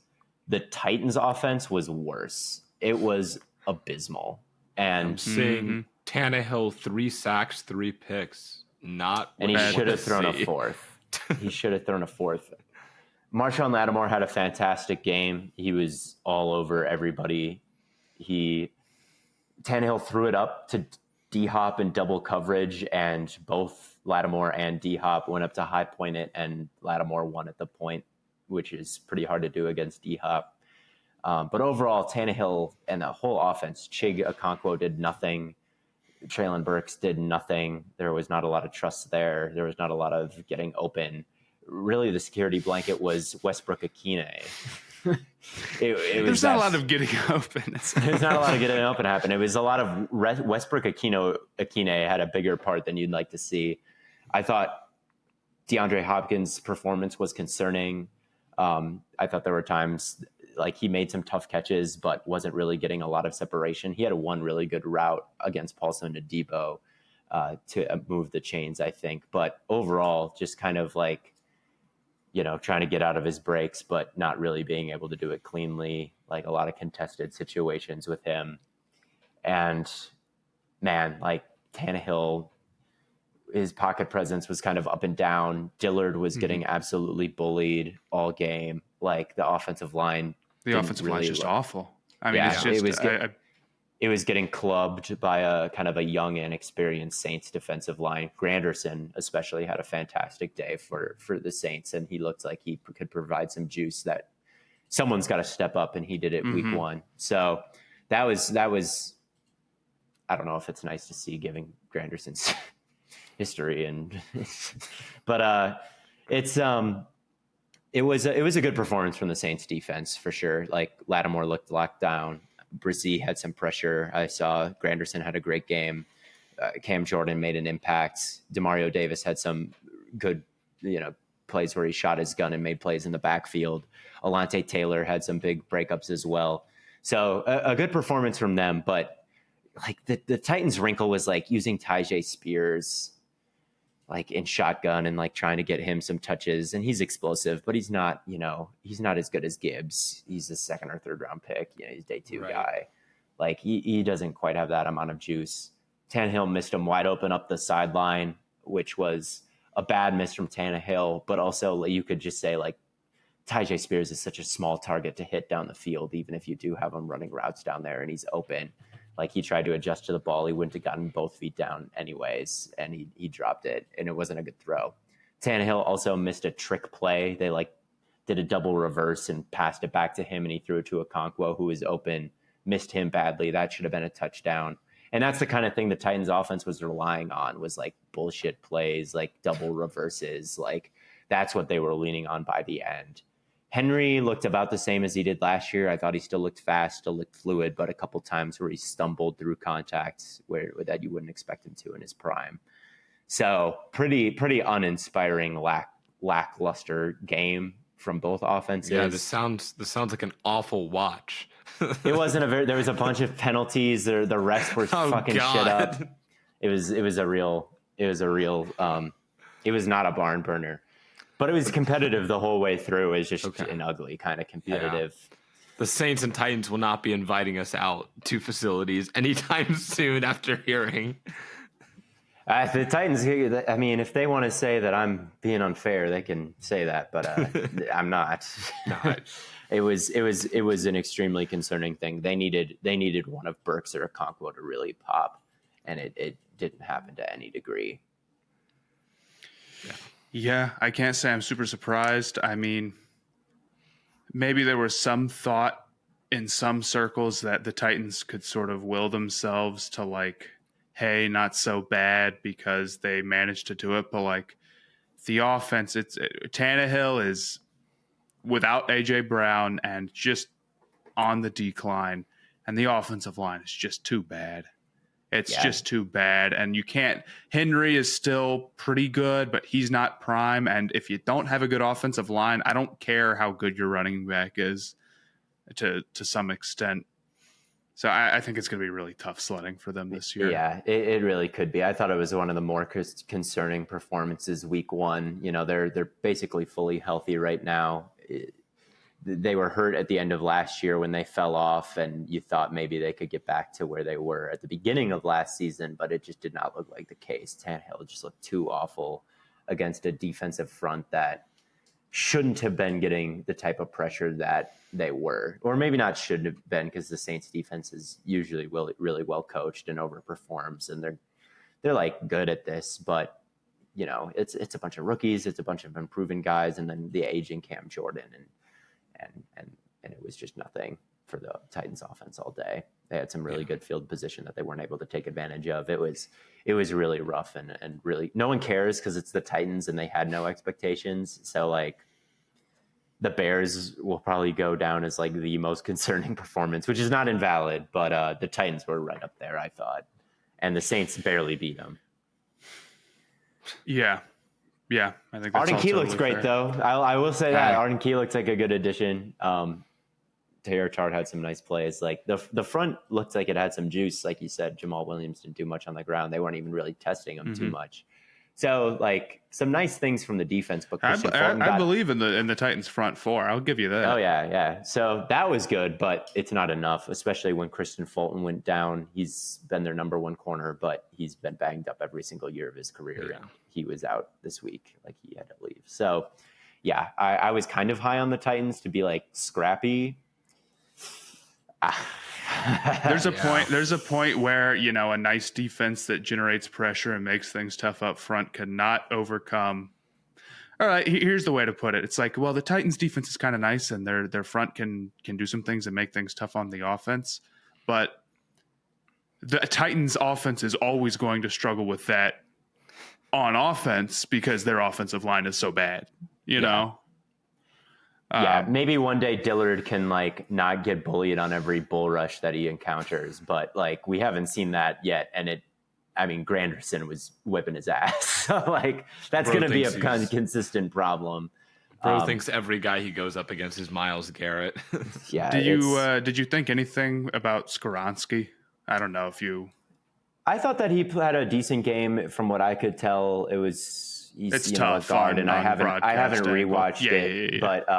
the Titans offense was worse. It was abysmal. I'm And seeing Tannehill 3 sacks, 3 picks. Not and he what you should wanna have thrown a see. fourth. He should have thrown a fourth. Marshawn Lattimore had a fantastic game. He was all over everybody. Tannehill threw it up to D-Hop in double coverage, and both Lattimore and D-Hop went up to high point it, and Lattimore won at the point, which is pretty hard to do against D-Hop. But overall, Tannehill and the whole offense, Chig Okonkwo did nothing. Traylon Burks did nothing. There was not a lot of trust there. There was not a lot of getting open. Really, the security blanket was Westbrook Akine. There's not a lot of getting open. There's not a lot of getting open happen. It was a lot of Westbrook Akine had a bigger part than you'd like to see. I thought DeAndre Hopkins' performance was concerning. I thought there were times like he made some tough catches, but wasn't really getting a lot of separation. He had one really good route against Paulson Adebo to move the chains, I think. But overall, just kind of like, trying to get out of his breaks, but not really being able to do it cleanly, like a lot of contested situations with him. And man, like Tannehill, his pocket presence was kind of up and down. Dillard was getting absolutely bullied all game. Like the offensive line. The offensive line is just awful. I mean, yeah, it's just it was getting clubbed by a kind of a young and experienced Saints defensive line. Granderson especially had a fantastic day for the Saints, and he looked like he could provide some juice that someone's got to step up, and he did it week one. So that was I don't know if it's nice to see given Granderson's history, but it was a good performance from the Saints defense for sure. Like Lattimore looked locked down. Brzee had some pressure. I saw Granderson had a great game. Cam Jordan made an impact. Demario Davis had some good, plays where he shot his gun and made plays in the backfield. Alante Taylor had some big breakups as well. So a good performance from them. But like the Titans' wrinkle was like using Tyjae Spears like in shotgun and like trying to get him some touches, and he's explosive, but he's not as good as Gibbs. He's a second or third round pick. He's day 2 guy. Like he doesn't quite have that amount of juice. Tannehill missed him wide open up the sideline, which was a bad miss from Tannehill, but also you could just say like Tyjae Spears is such a small target to hit down the field, even if you do have him running routes down there and he's open. Like he tried to adjust to the ball. He wouldn't have gotten both feet down anyways, and he dropped it, and it wasn't a good throw. Tannehill also missed a trick play. They like did a double reverse and passed it back to him, and he threw it to Okonkwo, who was open, missed him badly. That should have been a touchdown. And that's the kind of thing the Titans offense was relying on, was like bullshit plays, like double reverses. Like that's what they were leaning on by the end. Henry looked about the same as he did last year. I thought he still looked fast, still looked fluid, but a couple times where he stumbled through contacts where that you wouldn't expect him to in his prime. So pretty uninspiring, lackluster game from both offenses. Yeah, this sounds like an awful watch. It wasn't there was a bunch of penalties. The refs were fucking shit up. It was not a barn burner. But it was competitive the whole way through. It was just an ugly kind of competitive. Yeah. The Saints and Titans will not be inviting us out to facilities anytime soon after hearing. The Titans, I mean, if they want to say that I'm being unfair, they can say that, but I'm not. No, It was an extremely concerning thing. They needed one of Burks or Okonkwo to really pop, and it didn't happen to any degree. Yeah, I can't say I'm super surprised. I mean, maybe there was some thought in some circles that the Titans could sort of will themselves to like, hey, not so bad because they managed to do it. But like the offense, Tannehill is without A.J. Brown and just on the decline, and the offensive line is just too bad. It's just too bad. And you can't. Henry is still pretty good, but he's not prime. And if you don't have a good offensive line, I don't care how good your running back is to some extent. So I think it's going to be really tough sledding for them this year. Yeah, it really could be. I thought it was one of the more concerning performances week one. You know, they're basically fully healthy right now. They were hurt at the end of last year when they fell off, and you thought maybe they could get back to where they were at the beginning of last season, but it just did not look like the case. Tannehill just looked too awful against a defensive front that shouldn't have been getting the type of pressure that they were, or maybe not shouldn't have been, because the Saints defense is usually really well coached and overperforms, and they're like good at this, but you know, it's a bunch of rookies, it's a bunch of unproven guys, and then the aging Cam Jordan, and it was just nothing for the Titans offense all day. They had some really good field position that they weren't able to take advantage of. It was really rough, and really no one cares because it's the Titans and they had no expectations. So like the Bears will probably go down as like the most concerning performance, which is not invalid, but the Titans were right up there, I thought. And the Saints barely beat them. Yeah. Yeah, I think that's Arden Key totally looks great, fair. though. I will say that Arden Key looks like a good addition. Taylor Chart had some nice plays. Like the front looked like it had some juice. Like you said, Jamal Williams didn't do much on the ground. They weren't even really testing him too much. So like some nice things from the defense. But I believe in the Titans front four. I'll give you that. Oh yeah. So that was good, but it's not enough, especially when Kristen Fulton went down. He's been their number one corner, but he's been banged up every single year of his career. Yeah. And he was out this week. Like he had to leave. So yeah, I was kind of high on the Titans to be like scrappy. There's a point where, you know, a nice defense that generates pressure and makes things tough up front cannot overcome. All right, here's the way to put it. It's like, well, the Titans defense is kind of nice and their front can do some things and make things tough on the offense, but the Titans offense is always going to struggle with that on offense because their offensive line is so bad, you know? Yeah, maybe one day Dillard can like not get bullied on every bull rush that he encounters, but like we haven't seen that yet. And Granderson was whipping his ass. So like that's going to be a kind of consistent problem. Bro thinks every guy he goes up against is Myles Garrett. Yeah. Did you think anything about Skoronski? I don't know if you. I thought that he had a decent game from what I could tell. He's tough a guard, and I haven't rewatched it. Yeah. But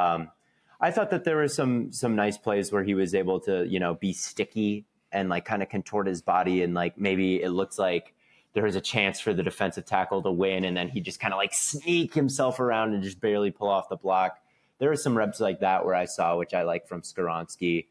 I thought that there were some nice plays where he was able to, you know, be sticky and like kind of contort his body, and like maybe it looks like there was a chance for the defensive tackle to win, and then he just kind of like sneak himself around and just barely pull off the block. There were some reps like that where I saw, which I like from Skoronski.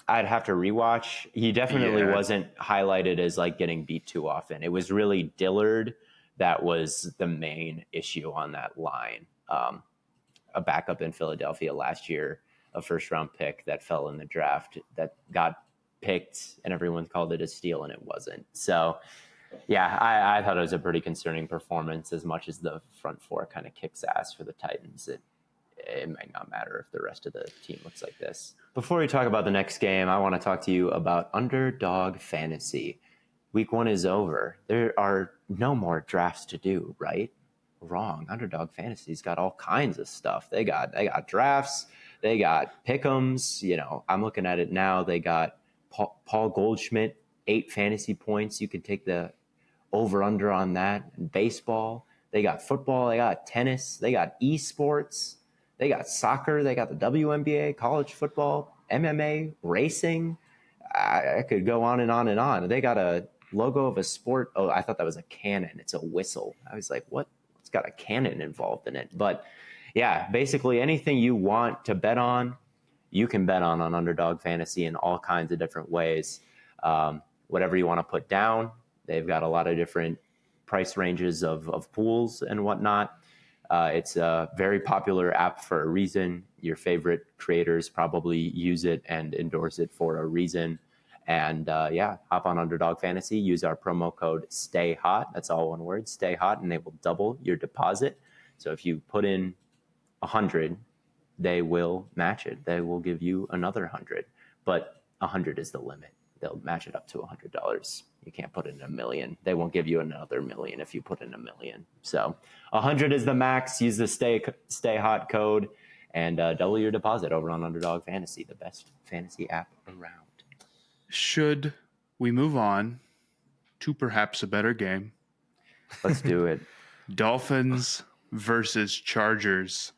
I'd have to rewatch. He definitely wasn't highlighted as like getting beat too often. It was really Dillard that was the main issue on that line. A backup in Philadelphia last year, a first-round pick that fell in the draft that got picked, and everyone called it a steal, and it wasn't. So, yeah, I thought it was a pretty concerning performance. As much as the front four kind of kicks ass for the Titans, it might not matter if the rest of the team looks like this. Before we talk about the next game, I want to talk to you about Underdog Fantasy. Week one is over. There are no more drafts to do, right? Wrong. Underdog Fantasy's got all kinds of stuff. They got drafts. They got pick'ems. You know, I'm looking at it now. They got Paul Goldschmidt, 8 fantasy points. You can take the over-under on that. And baseball. They got football. They got tennis. They got esports. They got soccer. They got the WNBA, college football, MMA, racing. I could go on and on and on. They got a logo of a sport. Oh, I thought that was a cannon. It's a whistle. I was like, what? It's got a cannon involved in it. But yeah, basically anything you want to bet on, you can bet on Underdog Fantasy in all kinds of different ways. Whatever you want to put down, they've got a lot of different price ranges of pools and whatnot. It's a very popular app for a reason. Your favorite creators probably use it and endorse it for a reason. And hop on Underdog Fantasy. Use our promo code STAYHOT. That's all one word, Stay Hot, and they will double your deposit. So if you put in 100, they will match it. They will give you another 100, but 100 is the limit. they'll match it up to $100. You can't put in $1 million. They won't give you another $1 million if you put in $1 million. So 100 is the max. Use the stay hot code and double your deposit over on Underdog Fantasy, the best fantasy app around. Should we move on to perhaps a better game? Let's do it. Dolphins versus Chargers.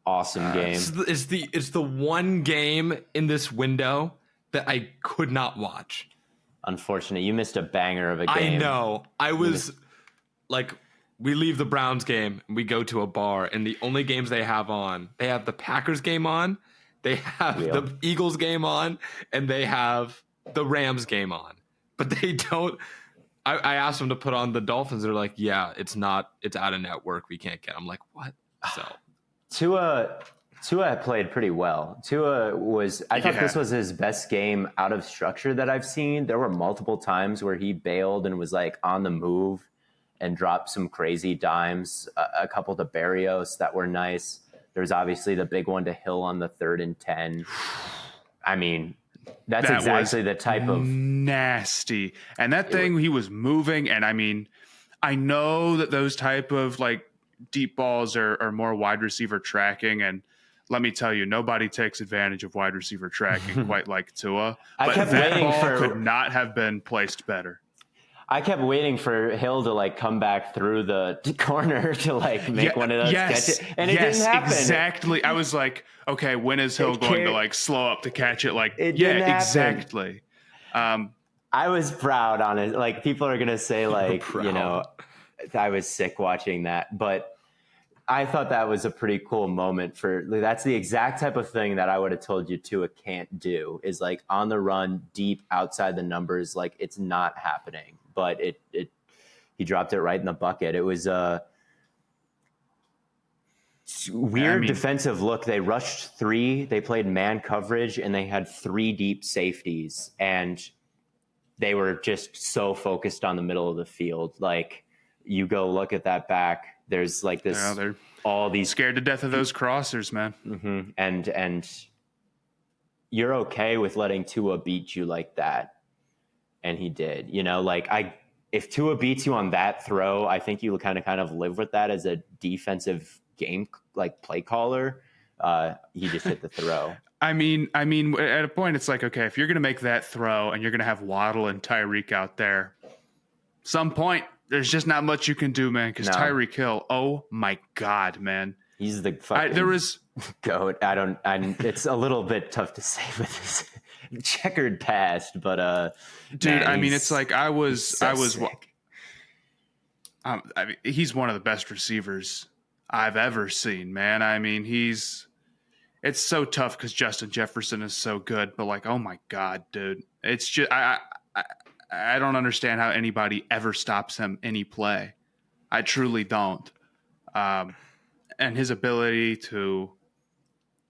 Awesome game. It's the one game in this window that I could not watch. Unfortunate. You missed a banger of a game. I know. I was like, we leave the Browns game and we go to a bar, and the only games they have on, they have the Packers game on, they have the Eagles game on, and they have the Rams game on. But they don't. I asked them to put on the Dolphins. They're like, yeah, it's out of network. We can't get. I'm like, what? So Tua played pretty well. I thought this was his best game out of structure that I've seen. There were multiple times where he bailed and was like on the move and dropped some crazy dimes, a couple to Berrios that were nice. There's obviously the big one to Hill on the 3rd and 10. I mean, that exactly the type of nasty. And that thing, he was moving. And I mean, I know that those type of like deep balls are more wide receiver tracking. And let me tell you, nobody takes advantage of wide receiver tracking quite like Tua. But that ball could not have been placed better. I kept waiting for Hill to like come back through the corner to like make one of those catches, and it didn't happen. Exactly. I was like, okay, when is Hill going to like slow up to catch it? Like, exactly. I was proud on it. Like, people are gonna say like, you know, I was sick watching that, but I thought that was a pretty cool moment that's the exact type of thing that I would have told you Tua can't do, is like on the run, deep outside the numbers. Like, it's not happening. But he dropped it right in the bucket. It was a weird defensive look. They rushed 3. They played man coverage, and they had 3 deep safeties. And they were just so focused on the middle of the field. Like, you go look at that back. There's like this. Yeah, they're all these scared to death of those crossers, man. Mm-hmm. And you're okay with letting Tua beat you like that. And he did, you know, like if Tua beats you on that throw, I think you kind of live with that as a defensive game, like play caller. He just hit the throw. I mean, at a point, it's like, okay, if you're going to make that throw and you're going to have Waddle and Tyreek out there, some point, there's just not much you can do, man. Because Tyreek Hill, oh my God, man. He's the fucking goat. It's a little bit tough to say with his checkered past, but dude, man, I mean, it's like I mean, he's one of the best receivers I've ever seen, man. I mean, it's so tough because Justin Jefferson is so good, but like, oh my God, dude, it's just I don't understand how anybody ever stops him any play. I truly don't. And his ability to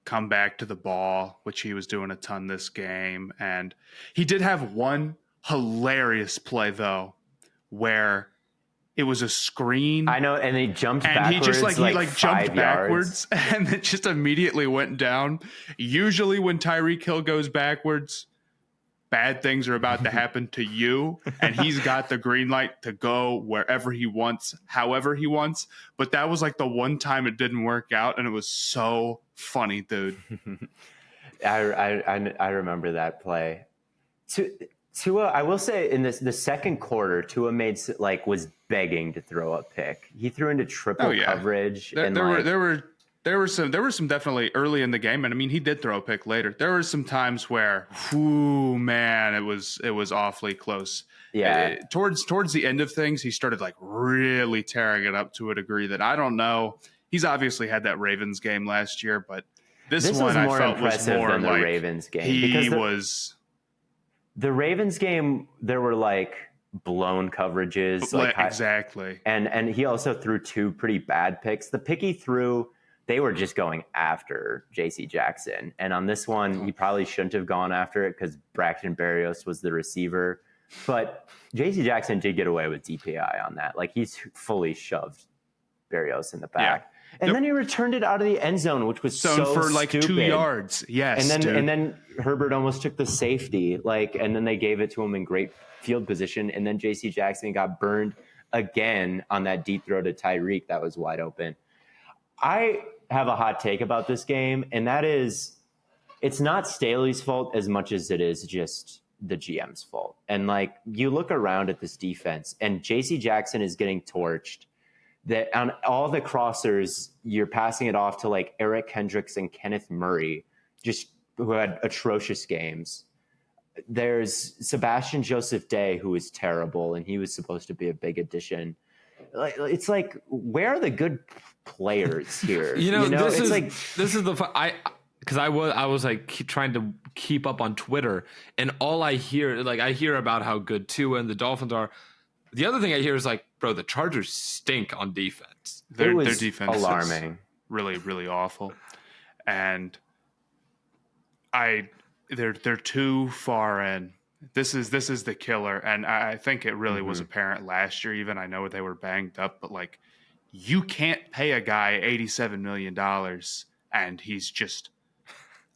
come back to the ball, which he was doing a ton this game. And he did have one hilarious play, though, where it was a screen. I know, and he jumped backwards. And he just jumped backwards and it just immediately went down. Usually when Tyreek Hill goes backwards, bad things are about to happen to you, and he's got the green light to go wherever he wants, however he wants. But that was like the one time it didn't work out, and it was so funny, dude. I remember that play. Tua, I will say, in the second quarter, Tua was begging to throw a pick. He threw into triple coverage. There were some definitely early in the game, and I mean, he did throw a pick later. There were some times where, man, it was awfully close. Yeah. Towards the end of things, he started like really tearing it up to a degree that I don't know. He's obviously had that Ravens game last year, but this one I felt was more than the like Ravens game. The Ravens game, there were like blown coverages, exactly, and he also threw 2 pretty bad picks. The pick he threw, they were just going after J.C. Jackson. And on this one, he probably shouldn't have gone after it because Braxton Berrios was the receiver. But J.C. Jackson did get away with DPI on that. Like, he's fully shoved Berrios in the back. And then he returned it out of the end zone, which was so for like stupid. 2 yards. Yes, and then Herbert almost took the safety, and then they gave it to him in great field position. And then J.C. Jackson got burned again on that deep throw to Tyreek that was wide open. I have a hot take about this game, and that is it's not Staley's fault as much as it is just the GM's fault. And like you look around at this defense, and J.C. Jackson is getting torched. That on all the crossers, you're passing it off to like Eric Hendricks and Kenneth Murray, just who had atrocious games. There's Sebastian Joseph Day, who is terrible, and he was supposed to be a big addition. It's like, where are the good players here? This it's is the because I was like trying to keep up on Twitter, and all I hear about how good Tua and the Dolphins are. The other thing I hear is like, bro, the Chargers stink on defense. Their defense alarming, is really, really awful, and they're too far in. This is the killer, and I think it really was apparent last year. Even I know they were banged up, but like, you can't pay a guy $87 million, and he's just.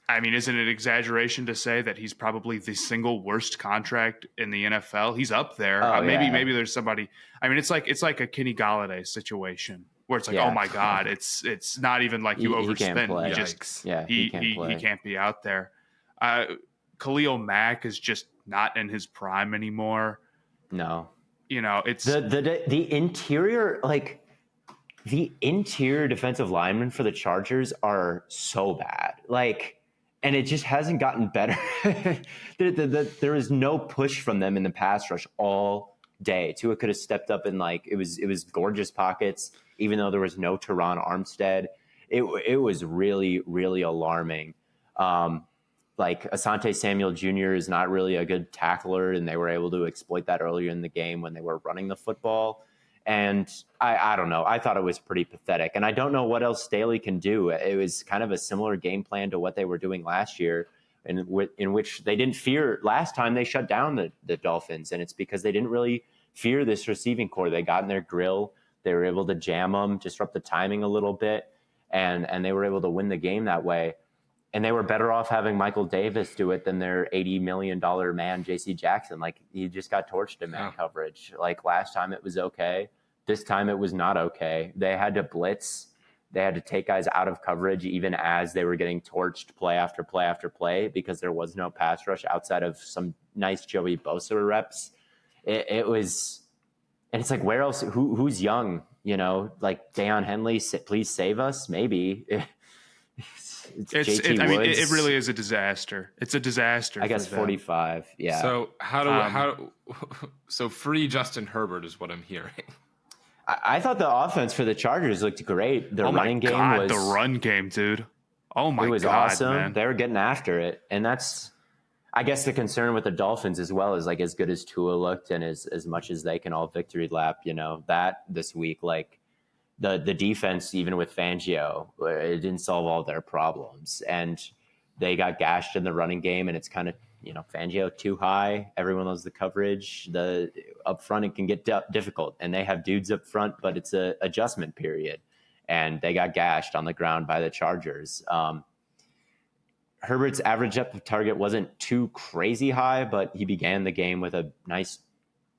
I mean, isn't it an exaggeration to say that he's probably the single worst contract in the NFL? He's up there. Maybe there's somebody. I mean, it's like a Kenny Galladay situation where it's like, oh my God, it's not even like you overspend. He can't be out there. Khalil Mack is just not in his prime anymore. No, it's the interior, like the interior defensive linemen for the Chargers are so bad, and it just hasn't gotten better. There is no push from them in the pass rush all day. Tua could have stepped up and it was gorgeous pockets, even though there was no Teron Armstead. It was really, really alarming. Asante Samuel Jr. is not really a good tackler, and they were able to exploit that earlier in the game when they were running the football. And I don't know. I thought it was pretty pathetic. And I don't know what else Staley can do. It was kind of a similar game plan to what they were doing last year, in which they didn't fear. Last time they shut down the Dolphins, and it's because they didn't really fear this receiving core. They got in their grill. They were able to jam them, disrupt the timing a little bit, and they were able to win the game that way. And they were better off having Michael Davis do it than their $80 million man, J.C. Jackson. He just got torched in man coverage. Last time it was okay. This time it was not okay. They had to blitz. They had to take guys out of coverage even as they were getting torched play after play after play because there was no pass rush outside of some nice Joey Bosa reps. It was – and it's like, where else – who's young? Deion Henley, please save us? Maybe – it really is a disaster. It's a disaster. I guess 45. Yeah. So so free Justin Herbert is what I'm hearing. I thought the offense for the Chargers looked great. The running game was the run game, dude. Oh my god, it was awesome. Man. They were getting after it, and that's, I guess, the concern with the Dolphins as well is as good as Tua looked, and as much as they can all victory lap, that this week, The defense, even with Fangio, it didn't solve all their problems. And they got gashed in the running game, and it's kind of, Fangio too high. Everyone loves the coverage. Up front, it can get difficult. And they have dudes up front, but it's a adjustment period. And they got gashed on the ground by the Chargers. Herbert's average depth of target wasn't too crazy high, but he began the game with a nice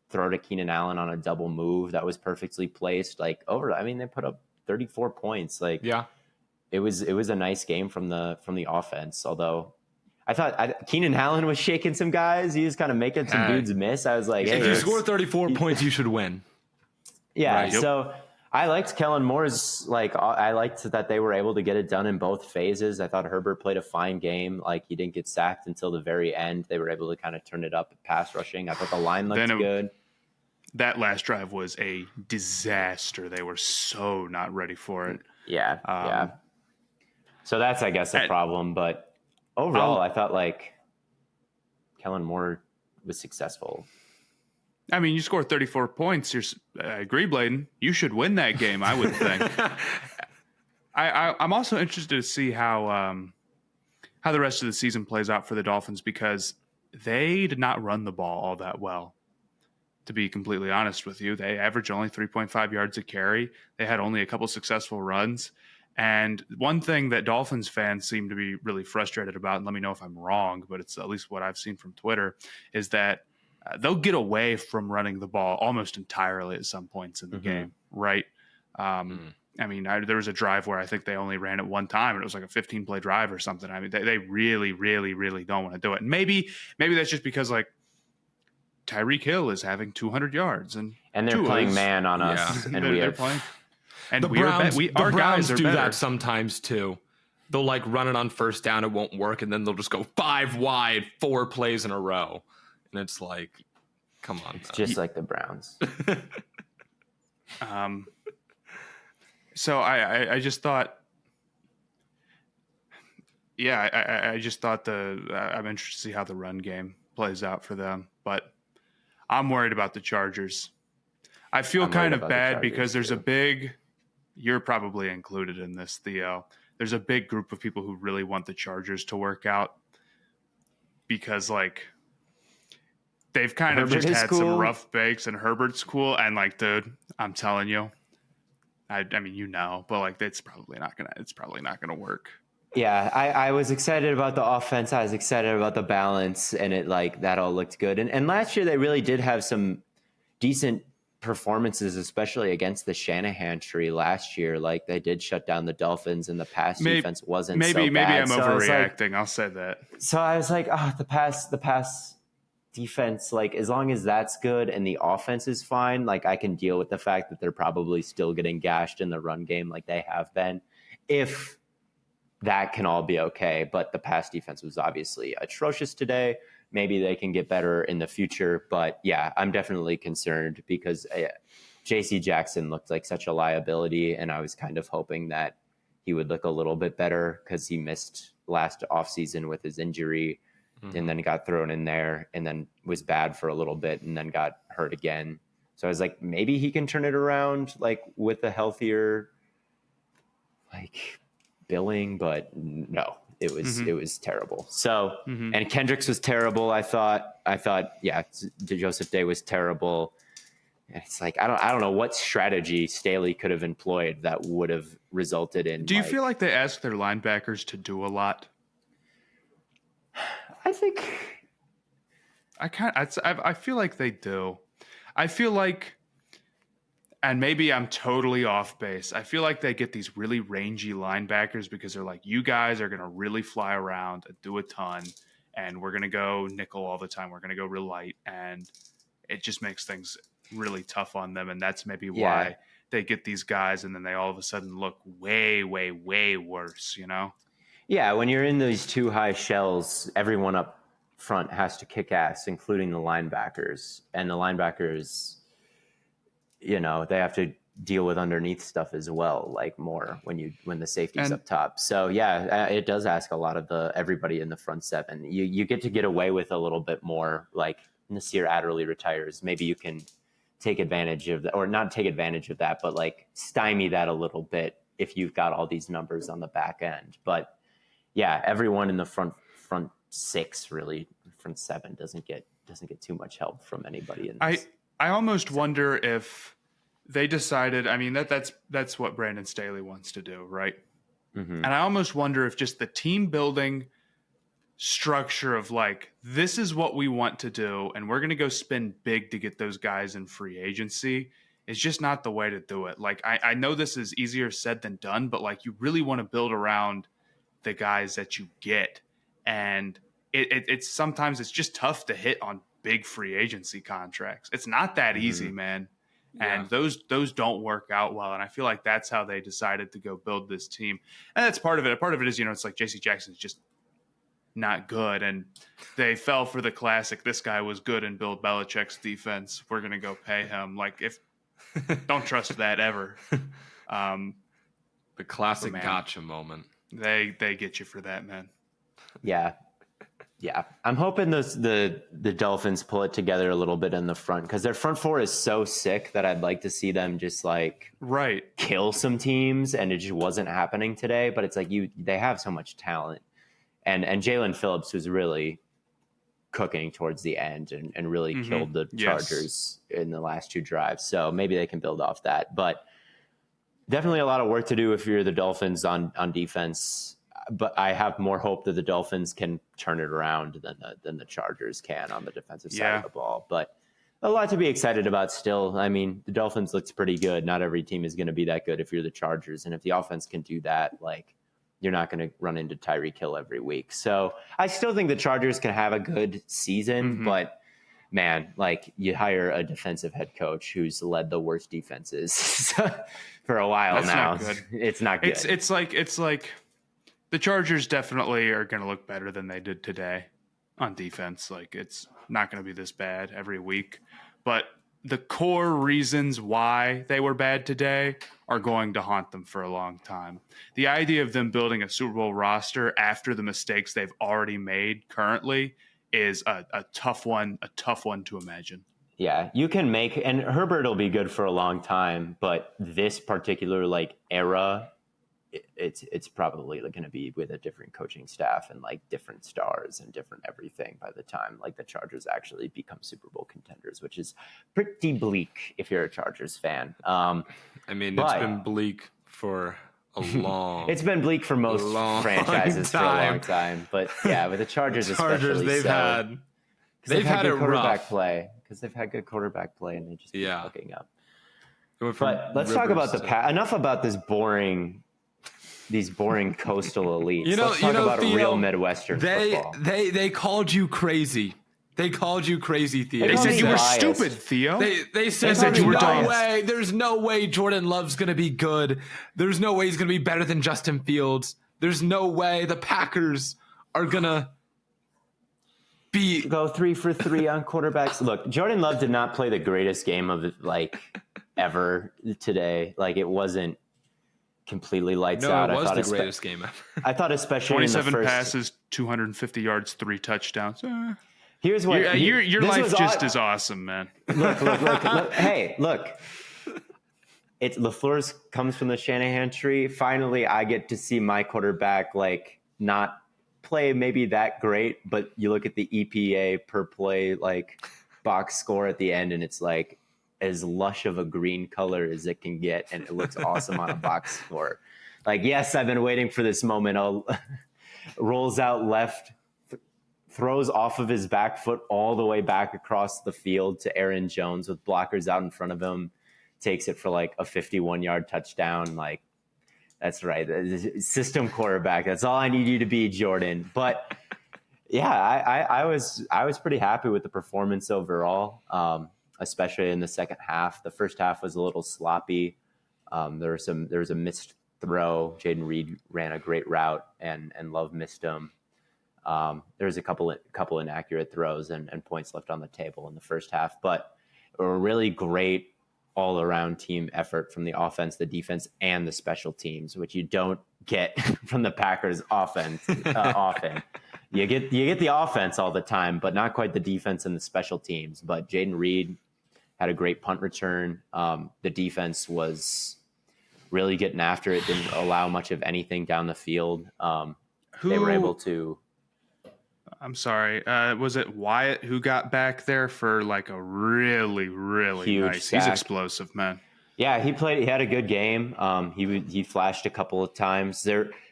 throw to Keenan Allen on a double move that was perfectly placed. They put up 34 points. It was a nice game from the offense. Although I thought Keenan Allen was shaking some guys. He was kind of making some dudes miss. I was like, hey, if you score 34 points, you should win. Yeah. Right. So I liked Kellen Moore's, I liked that they were able to get it done in both phases. I thought Herbert played a fine game. He didn't get sacked until the very end. They were able to kind of turn it up at pass rushing. I thought the line looked good. That last drive was a disaster. They were so not ready for it. Yeah. Yeah. So that's, I guess, a problem. But overall, I thought Kellen Moore was successful. I mean, you scored 34 points. I agree, Blaiden. You should win that game, I would think. I'm also interested to see how the rest of the season plays out for the Dolphins because they did not run the ball all that well. to be completely honest with you. They averaged only 3.5 yards a carry. They had only a couple successful runs. And one thing that Dolphins fans seem to be really frustrated about, and let me know if I'm wrong, but it's at least what I've seen from Twitter, is that they'll get away from running the ball almost entirely at some points in the game, right? I mean, there was a drive where I think they only ran it one time, and it was like a 15-play drive or something. I mean, they really, really, really don't want to do it. And maybe that's just because like Tyreek Hill is having 200 yards, and they're playing man on us, and they're playing. And the Browns, our Browns guys are do better. that sometimes too. They'll like run it on first down, it won't work, and then they'll just go 5 wide, 4 plays in a row, and it's like, come on, it's just like the Browns. So I just thought, I just thought I'm interested to see how the run game plays out for them, but I'm worried about the Chargers. I feel kind of bad because there's a big, you're probably included in this, Theo. There's a big group of people who really want the Chargers to work out because like they've kind of just had some rough bakes, and Herbert's cool. And like, dude, I'm telling you, I mean, you know, but like, it's probably not gonna work. Yeah, I was excited about the offense. I was excited about the balance, and it like that all looked good. And last year they really did have some decent performances, especially against the Shanahan tree last year. Like they did shut down the Dolphins, and the pass defense wasn't so bad. Maybe I'm so overreacting. I'll say that. So I was like, the pass defense, like as long as that's good and the offense is fine, like I can deal with the fact that they're probably still getting gashed in the run game like they have been. If that can all be okay, but the pass defense was obviously atrocious today. Maybe they can get better in the future, but yeah, I'm definitely concerned because J.C. Jackson looked like such a liability, and I was kind of hoping that he would look a little bit better because he missed last offseason with his injury, and then got thrown in there, and then was bad for a little bit, and then got hurt again. So I was like, maybe he can turn it around, like with a healthier, like billing, but no, it was terrible. So, and Kendricks was terrible. I thought, yeah, Joseph Day was terrible. And it's like, I don't know what strategy Staley could have employed that would have resulted in. Do you feel like they ask their linebackers to do a lot? I think I feel like they do. I feel like, and maybe I'm totally off base, I feel like they get these really rangy linebackers because they're like, you guys are going to really fly around and do a ton, and we're going to go nickel all the time. We're going to go real light, and it just makes things really tough on them. And that's maybe why they get these guys, and then they all of a sudden look way, way, way worse, you know? Yeah, when you're in these two high shells, everyone up front has to kick ass, including the linebackers. And the linebackers, you know, they have to deal with underneath stuff as well, like more when the safety's up top. So yeah, it does ask a lot of everybody in the front seven. You get to get away with a little bit more, like Nasir Adderley retires. Maybe you can take advantage of that, or not take advantage of that, but like stymie that a little bit if you've got all these numbers on the back end. But yeah, everyone in the front six, really front seven, doesn't get too much help from anybody in this. I almost wonder if they decided, I mean, that's what Brandon Staley wants to do, right? And I almost wonder if just the team building structure of like, this is what we want to do, and we're going to go spend big to get those guys in free agency is just not the way to do it. Like, I know this is easier said than done, but like, you really want to build around the guys that you get. And it's sometimes it's just tough to hit on big free agency contracts. It's not that easy, man. Yeah. And those don't work out well. And I feel like that's how they decided to go build this team. And that's part of it. A part of it is, you know, it's like J.C. Jackson's just not good. And they fell for the classic, this guy was good in Bill Belichick's defense, we're going to go pay him. Like, if don't trust that ever. The classic gotcha moment. They get you for that, man. Yeah. I'm hoping the Dolphins pull it together a little bit in the front, because their front four is so sick that I'd like to see them just like kill some teams, and it just wasn't happening today. But it's like they have so much talent, and Jalen Phillips was really cooking towards the end and really killed the Chargers in the last 2 drives. So maybe they can build off that. But definitely a lot of work to do if you're the Dolphins on defense. But I have more hope that the Dolphins can turn it around than the Chargers can on the defensive side of the ball. But a lot to be excited about still. I mean, the Dolphins looks pretty good. Not every team is going to be that good if you're the Chargers. And if the offense can do that, like, you're not going to run into Tyreek Hill every week. So I still think the Chargers can have a good season, but man, like, you hire a defensive head coach who's led the worst defenses for a while now. Not good. It's not good. It's like the Chargers definitely are going to look better than they did today on defense. Like, it's not going to be this bad every week, but the core reasons why they were bad today are going to haunt them for a long time. The idea of them building a Super Bowl roster after the mistakes they've already made currently is a tough one to imagine. Yeah, you can make, and Herbert will be good for a long time, but this particular era, it's probably going to be with a different coaching staff and like different stars and different everything by the time like the Chargers actually become Super Bowl contenders, which is pretty bleak if you're a Chargers fan. I mean, it's been bleak for a long. It's been bleak for most franchises for a long time, but yeah, with the Chargers especially, they've had good it quarterback rough. play because they've had good quarterback play and they just keep fucking up. But let's talk about enough about these boring coastal elites. Let's talk about Theo, real Midwestern football. They called you crazy. They called you crazy, Theo. They said you were biased. stupid, Theo. They said you were no biased. way. There's no way Jordan Love's going to be good. There's no way he's going to be better than Justin Fields. There's no way the Packers are going to go 3 for 3 on quarterbacks. Look, Jordan Love did not play the greatest game of ever today. Like, it wasn't completely lights out. It was the greatest game ever. I thought especially 27 in the first passes, 250 yards, 3 touchdowns. Here's what your life just is awesome, man. Look. Hey, look. LaFleur's comes from the Shanahan tree. Finally, I get to see my quarterback not play maybe that great, but you look at the EPA per play box score at the end, and it's as lush of a green color as it can get, and it looks awesome on a box score. Yes, I've been waiting for this moment. Rolls out left, throws off of his back foot all the way back across the field to Aaron Jones with blockers out in front of him, takes it for a 51-yard touchdown. That's right. System quarterback. That's all I need you to be, Jordan. But yeah, I was pretty happy with the performance overall. Especially in the second half. The first half was a little sloppy. There was a missed throw. Jaden Reed ran a great route, and Love missed him. There was a couple inaccurate throws and points left on the table in the first half, but a really great all-around team effort from the offense, the defense, and the special teams, which you don't get from the Packers offense often. You get the offense all the time, but not quite the defense and the special teams. But Jaden Reed had a great punt return. The defense was really getting after it, didn't allow much of anything down the field. They were able to... I'm sorry. Was it Wyatt who got back there for a really, really huge nice? sack. He's explosive, man. Yeah, he had a good game. He flashed a couple of times.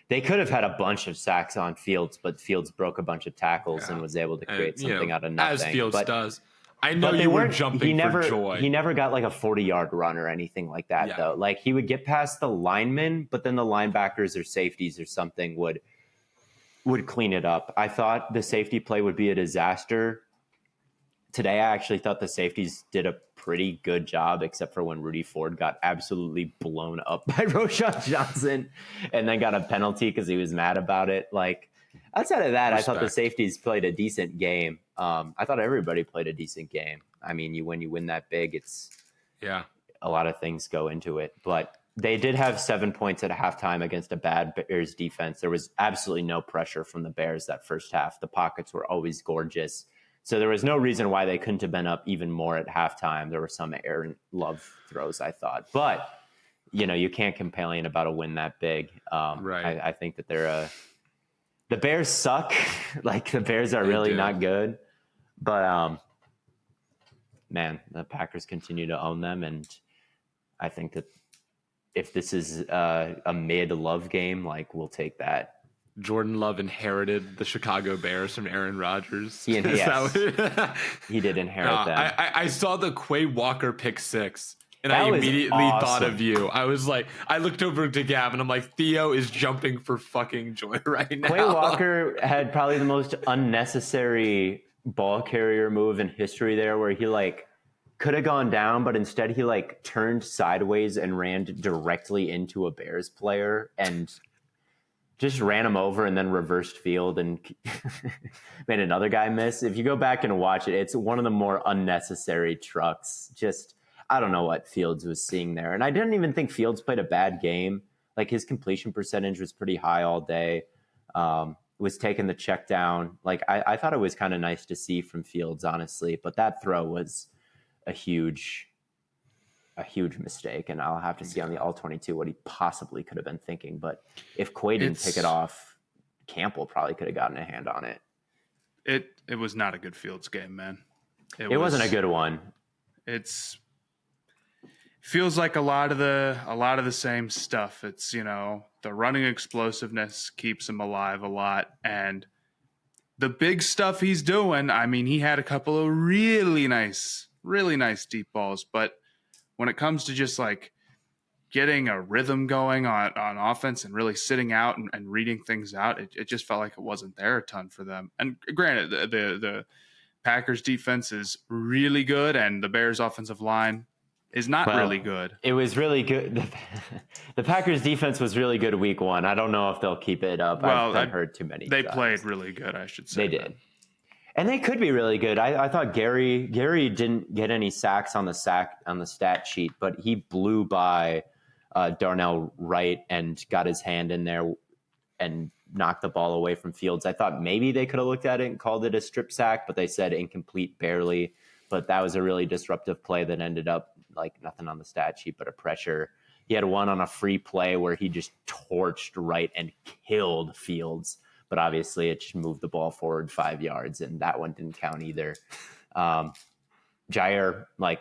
They could have had a bunch of sacks on Fields, but Fields broke a bunch of tackles and was able to create something out of nothing. As Fields does. I know you were jumping for joy. He never got a 40-yard run or anything like that, though. He would get past the linemen, but then the linebackers or safeties or something would clean it up. I thought the safety play would be a disaster. Today, I actually thought the safeties did a pretty good job, except for when Rudy Ford got absolutely blown up by Roschon Johnson and then got a penalty because he was mad about it. Outside of that, I thought the safeties played a decent game. I thought everybody played a decent game. I mean, when you win that big, a lot of things go into it. But they did have 7 points at halftime against a bad Bears defense. There was absolutely no pressure from the Bears that first half. The pockets were always gorgeous. So there was no reason why they couldn't have been up even more at halftime. There were some Aaron Love throws, I thought. But, you can't complain about a win that big. Right. I think that the Bears suck. The Bears are really not good. But man, the Packers continue to own them, and I think that if this is a mid-love game, like we'll take that. Jordan Love inherited the Chicago Bears from Aaron Rodgers. He did inherit them. I saw the Quay Walker pick six, and That I was immediately awesome. thought of you. I was like, I looked over to Gav, and I'm like, Theo is jumping for fucking joy right now. Quay Walker had probably the most unnecessary ball carrier move in history there, where he like could have gone down, but instead he like turned sideways and ran directly into a Bears player and just ran him over and then reversed field and made another guy miss. If you go back and watch it, it's one of the more unnecessary trucks. Just, I don't know what Fields was seeing there. And I didn't even think Fields played a bad game. Like his completion percentage was pretty high all day. Was taking the check down. Like I thought it was kind of nice to see from Fields, honestly, but that throw was a huge mistake, and I'll have to see on the All-22 what he possibly could have been thinking. But if Quay didn't pick it off, Campbell probably could have gotten a hand on it. It was not a good Fields game, man. It wasn't a good one. It's feels like a lot of the same stuff. It's, the running explosiveness keeps him alive a lot, and the big stuff he's doing. I mean, he had a couple of really nice deep balls, but when it comes to just like getting a rhythm going on offense and really sitting out and reading things out, it just felt like it wasn't there a ton for them. And granted, the Packers defense is really good, and the Bears offensive line is not really good. It was really good. The Packers defense was really good week one. I don't know if they'll keep it up. Well, I've heard too many. They played really good, I should say. They did. And they could be really good. I thought Gary didn't get any sacks on the stat sheet, but he blew by Darnell Wright and got his hand in there and knocked the ball away from Fields. I thought maybe they could have looked at it and called it a strip sack, but they said incomplete barely. But that was a really disruptive play that ended up like nothing on the stat sheet but a pressure. He had one on a free play where he just torched Wright and killed Fields. But obviously it just moved the ball forward 5 yards, and that one didn't count either. Jair, like,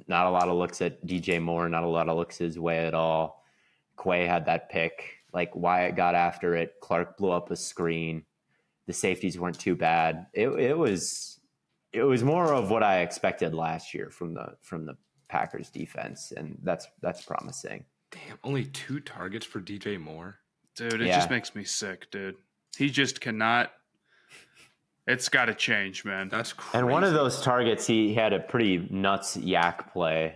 not a lot of looks at DJ Moore, not a lot of looks his way at all. Quay had that pick. Like, Wyatt got after it. Clark blew up a screen. The safeties weren't too bad. It was more of what I expected last year from the Packers defense, and that's promising. Damn, only 2 targets for DJ Moore. Dude, it just makes me sick, dude. He just cannot. It's got to change, man. That's crazy. And one of those targets, he had a pretty nuts yak play.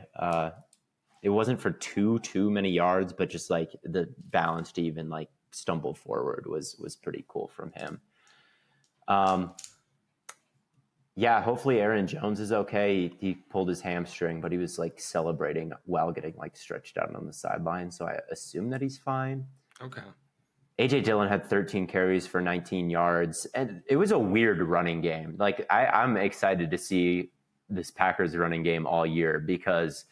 It wasn't for too many yards, but just like the balance to even like stumble forward was pretty cool from him. Yeah, hopefully Aaron Jones is okay. He pulled his hamstring, but he was like celebrating while getting like stretched out on the sideline. So I assume that he's fine. Okay. AJ Dillon had 13 carries for 19 yards, and it was a weird running game. Like I'm excited to see this Packers running game all year because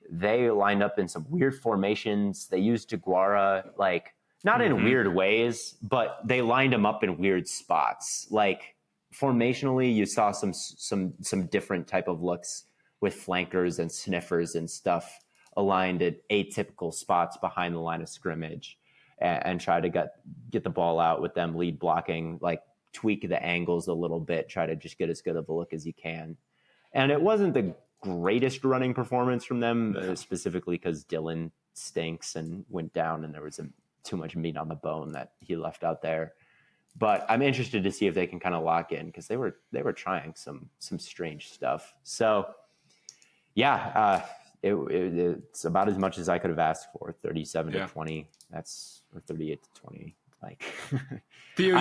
they lined up in some weird formations. They used DeGuara, like not in weird ways, but they lined him up in weird spots. Like formationally, you saw some different type of looks with flankers and sniffers and stuff aligned at atypical spots behind the line of scrimmage. And try to get the ball out with them lead blocking, like tweak the angles a little bit, try to just get as good of a look as you can. And it wasn't the greatest running performance from them, specifically because Dillon stinks and went down and there was too much meat on the bone that he left out there. But I'm interested to see if they can kind of lock in because they were trying some strange stuff. So, yeah, it's about as much as I could have asked for. 37-20. Or 38-20. Like Theo,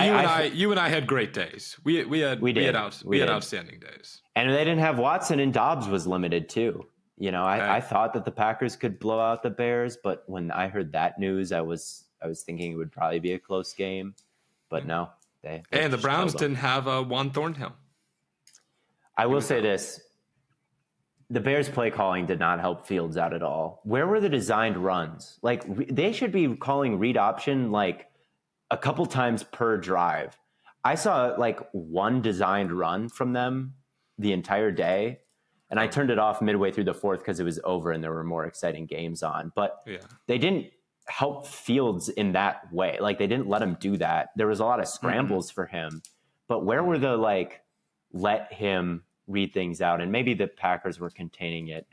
you and I had great days. We had outstanding days. And they didn't have Watson, and Dobbs was limited too. I thought that the Packers could blow out the Bears, but when I heard that news, I was thinking it would probably be a close game. But no, they and the Browns didn't have Juan Thornhill. I will say this. The Bears' play calling did not help Fields out at all. Where were the designed runs? Like, they should be calling read option like a couple times per drive. I saw like one designed run from them the entire day. And I turned it off midway through the fourth because it was over and there were more exciting games on. But they didn't help Fields in that way. Like, they didn't let him do that. There was a lot of scrambles for him. But where were the, like, let him read things out? And maybe the Packers were containing it.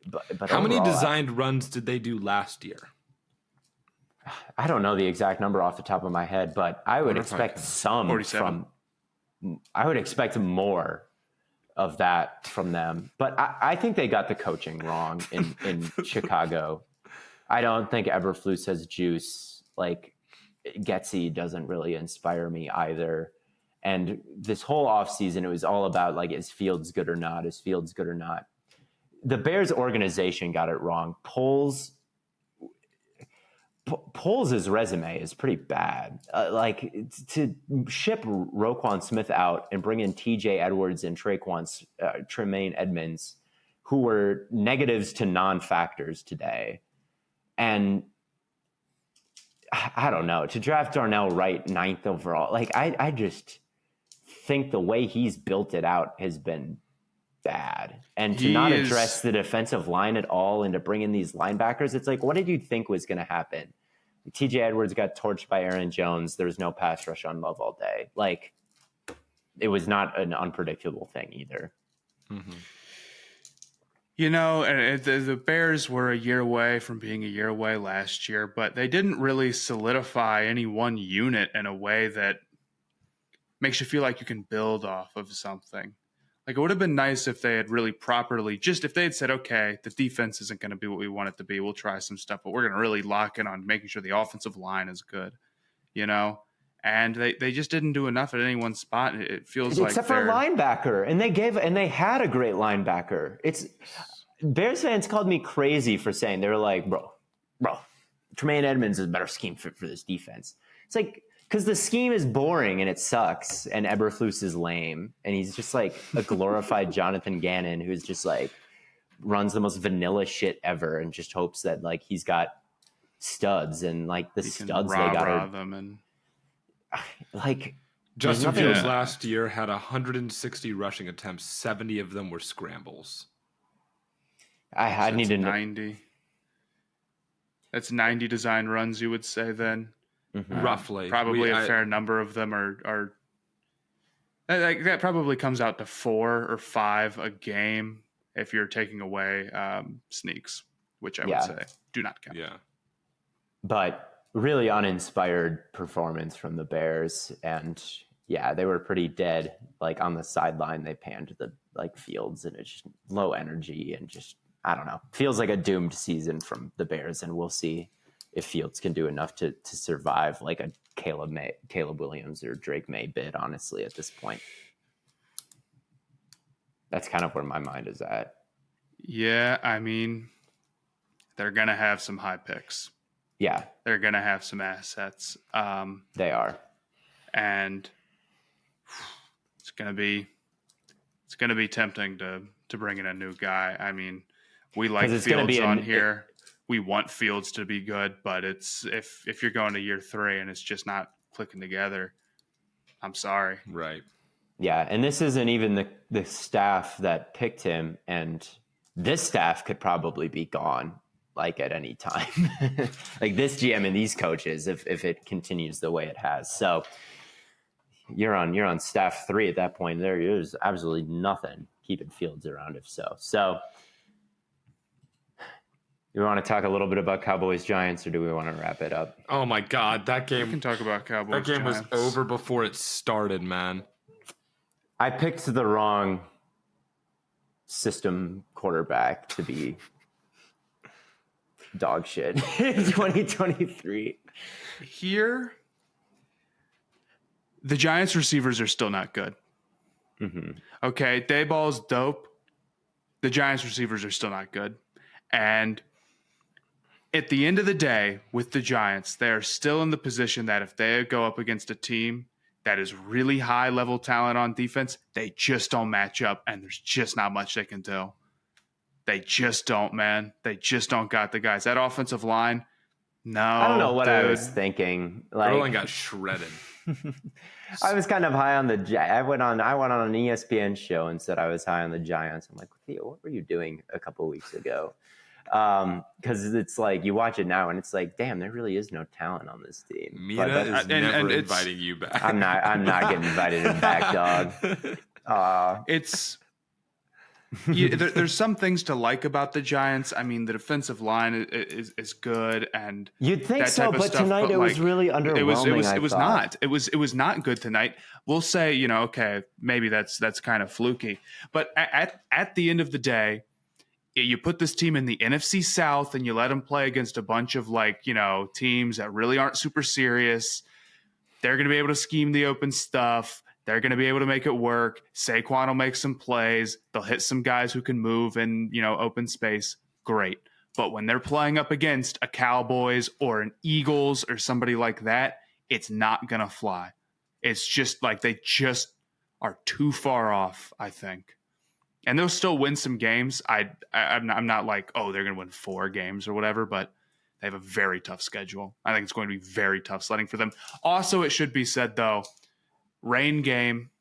But how many overall, designed runs did they do last year? I don't know the exact number off the top of my head, but I would expect some 47. I would expect more of that from them. But I think they got the coaching wrong in Chicago. I don't think Eberflus has juice. Like, Getsy doesn't really inspire me either. And this whole offseason, it was all about, like, is Fields good or not? Is Fields good or not? The Bears organization got it wrong. Poles' resume is pretty bad. Like, to ship Roquan Smith out and bring in TJ Edwards and Tremaine Edmonds, who were negatives to non-factors today. And I don't know, to draft Darnell Wright 9th overall, like, I just think the way he's built it out has been bad. And to not address the defensive line at all and to bring in these linebackers, it's like, what did you think was going to happen? TJ Edwards got torched by Aaron Jones. There was no pass rush on Love all day. Like, it was not an unpredictable thing either. Mm-hmm. You know, and the Bears were a year away from being a year away last year, but they didn't really solidify any one unit in a way that makes you feel like you can build off of something. Like, it would have been nice if they had really properly, just if they had said, okay, the defense isn't going to be what we want it to be. We'll try some stuff, but we're going to really lock in on making sure the offensive line is good, you know? And they just didn't do enough at any one spot. It feels like except for a linebacker, and they had a great linebacker. Bears fans called me crazy for saying, they were like, bro, Tremaine Edmonds is a better scheme fit for this defense. It's like, because the scheme is boring and it sucks, and Eberflus is lame, and he's just like a glorified Jonathan Gannon who's just like runs the most vanilla shit ever and just hopes that, like, he's got studs, and like the studs they got them and like Justin Fields last year had 160 rushing attempts. 70 of them were scrambles. I need to know. 90. That's 90 design runs, you would say then. Mm-hmm. Roughly. Probably a fair number of them are that probably comes out to 4 or 5 a game if you're taking away sneaks, which I would say do not count. Yeah. But really uninspired performance from the Bears, and they were pretty dead. Like, on the sideline, they panned the Fields, and it's just low energy, and just, I don't know, feels like a doomed season from the Bears, and we'll see if Fields can do enough to survive like a Caleb Williams or Drake May bid, honestly, at this point. That's kind of where my mind is at. Yeah, I mean, they're going to have some high picks. Yeah. They're going to have some assets. They are. And it's going to be tempting to bring in a new guy. I mean, we like Fields on here. We want Fields to be good, but it's if you're going to year 3 and it's just not clicking together, I'm sorry. Right. Yeah, and this isn't even the staff that picked him, and this staff could probably be gone, like, at any time. Like, this GM and these coaches, if it continues the way it has. So you're on staff 3 at that point. There's absolutely nothing keeping Fields around, if so. So you want to talk a little bit about Cowboys-Giants, or do we want to wrap it up? Oh, my God. That game. We can talk about Cowboys. That game was over before it started, man. I picked the wrong system quarterback to be dog shit in 2023. Here, the Giants receivers are still not good. Mm-hmm. Okay, Dayball's dope. The Giants receivers are still not good. And at the end of the day, with the Giants, they are still in the position that if they go up against a team that is really high-level talent on defense, they just don't match up, and there's just not much they can do. They just don't, man. They just don't got the guys. That offensive line, no. I don't know what I was thinking. Erling got shredded. I was kind of high on I went on an ESPN show and said I was high on the Giants. I'm like, Theo, what were you doing a couple weeks ago? Because it's like you watch it now and it's like, damn, there really is no talent on this team. Mina is never inviting you back. I'm not getting invited back, dog. There's some things to like about the Giants. I mean, the defensive line is good, and you'd think so, but tonight it was really underwhelming. It was not good tonight. We'll say, okay, maybe that's kind of fluky, but at the end of the day, you put this team in the NFC South and you let them play against a bunch of teams that really aren't super serious. They're going to be able to scheme the open stuff. They're going to be able to make it work. Saquon will make some plays. They'll hit some guys who can move in, open space. Great. But when they're playing up against a Cowboys or an Eagles or somebody like that, it's not going to fly. It's just like they just are too far off, I think. And they'll still win some games. I'm not like, oh, they're going to win 4 games or whatever, but they have a very tough schedule. I think it's going to be very tough sledding for them. Also, it should be said, though, rain game,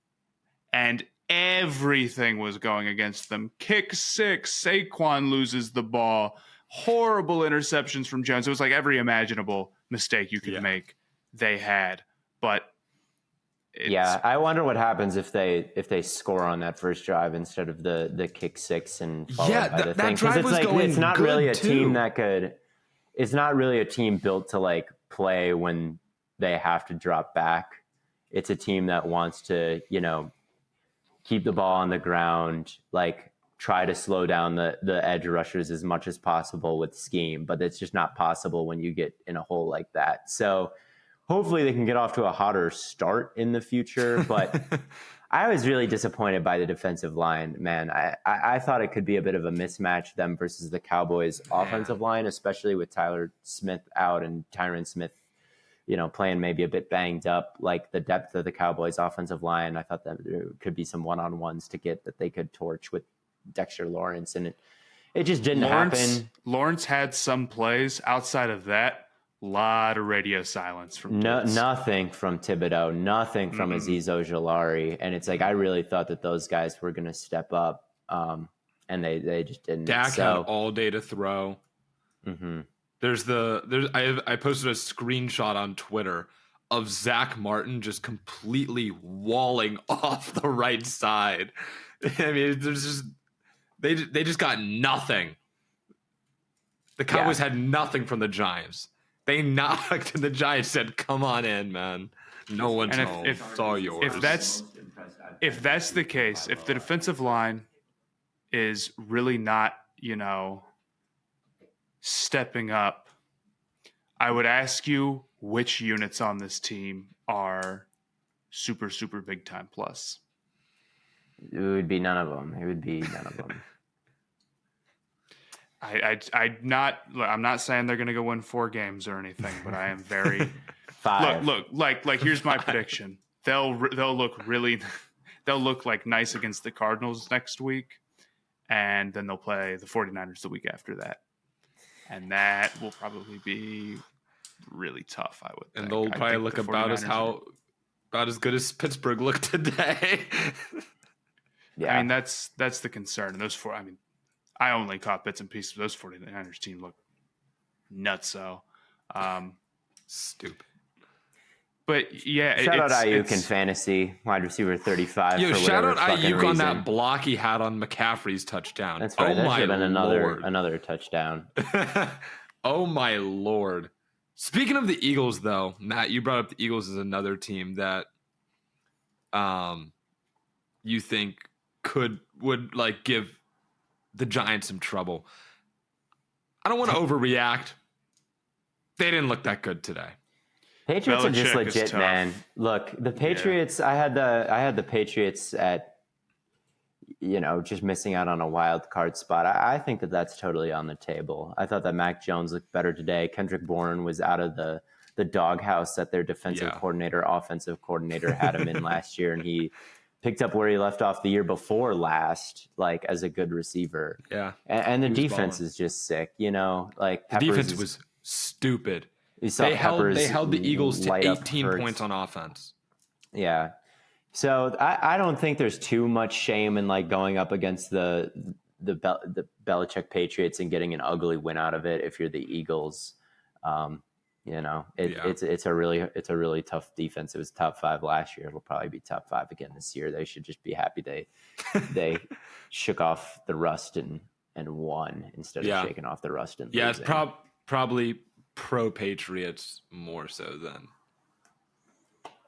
and everything was going against them. Kick 6, Saquon loses the ball. Horrible interceptions from Jones. It was like every imaginable mistake you could make, they had. But I wonder what happens if they score on that first drive instead of the kick 6 and followed by the thing. Drive was going it's not good really a too. team that could. It's not really a team built to play when they have to drop back. It's a team that wants to, keep the ball on the ground, try to slow down the edge rushers as much as possible with scheme, but it's just not possible when you get in a hole like that. So hopefully they can get off to a hotter start in the future. But I was really disappointed by the defensive line, man. I thought it could be a bit of a mismatch, them versus the Cowboys offensive line, especially with Tyler Smith out and Tyron Smith playing maybe a bit banged up. Like the depth of the Cowboys offensive line, I thought that there could be some one-on-ones to get that they could torch with Dexter Lawrence, and it just didn't happen. Lawrence had some plays. Outside of that, a lot of radio silence from nothing from Thibodeau, nothing from Azeez Ojulari, and it's like I really thought that those guys were going to step up, and they just didn't. Dak had all day to throw. Mm-hmm. I posted a screenshot on Twitter of Zach Martin just completely walling off the right side. I mean, they just got nothing. The Cowboys had nothing from the Giants. They knocked and the Giants said, "Come on in, man. No one's home. It's all yours." If that's the case, if the defensive line is really not, stepping up, I would ask you which units on this team are super, super big time plus. It would be none of them. I'm not saying they're going to go win 4 games or anything, but I am very 5. Look, here's my prediction. They'll look like nice against the Cardinals next week, and then they'll play the 49ers the week after that. And that will probably be really tough, I would think. And they'll probably look about as good as Pittsburgh looked today. Yeah. I mean, that's the concern. And I only caught bits and pieces of those 49ers team look nutso. Stupid. But yeah, shout out Ayuk in fantasy, wide receiver 35. Yo, shout out Ayuk reason. on that block he had on McCaffrey's touchdown. That's right. That should have been another touchdown. Oh my Lord. Speaking of the Eagles, though, Matt, you brought up the Eagles as another team that you think would give the Giants some trouble. I don't want to overreact. They didn't look that good today. Patriots are just legit, man. Look, the Patriots. Yeah. I had the Patriots at, just missing out on a wild card spot. I think that's totally on the table. I thought that Mac Jones looked better today. Kendrick Bourne was out of the doghouse that their defensive coordinator, offensive coordinator had him in last year, and he picked up where he left off the year before last, as a good receiver. Yeah, and the defense is just sick. The defense was stupid. You saw They Peppers held the Eagles to light up 18 Hurts. points on offense. Yeah. So I don't think there's too much shame in like going up against the Belichick Patriots and getting an ugly win out of it if you're the Eagles. It's a really tough defense. It was top 5 last year. It'll probably be top 5 again this year. They should just be happy they shook off the rust and won instead of shaking off the rust and losing. It's probably pro Patriots more so than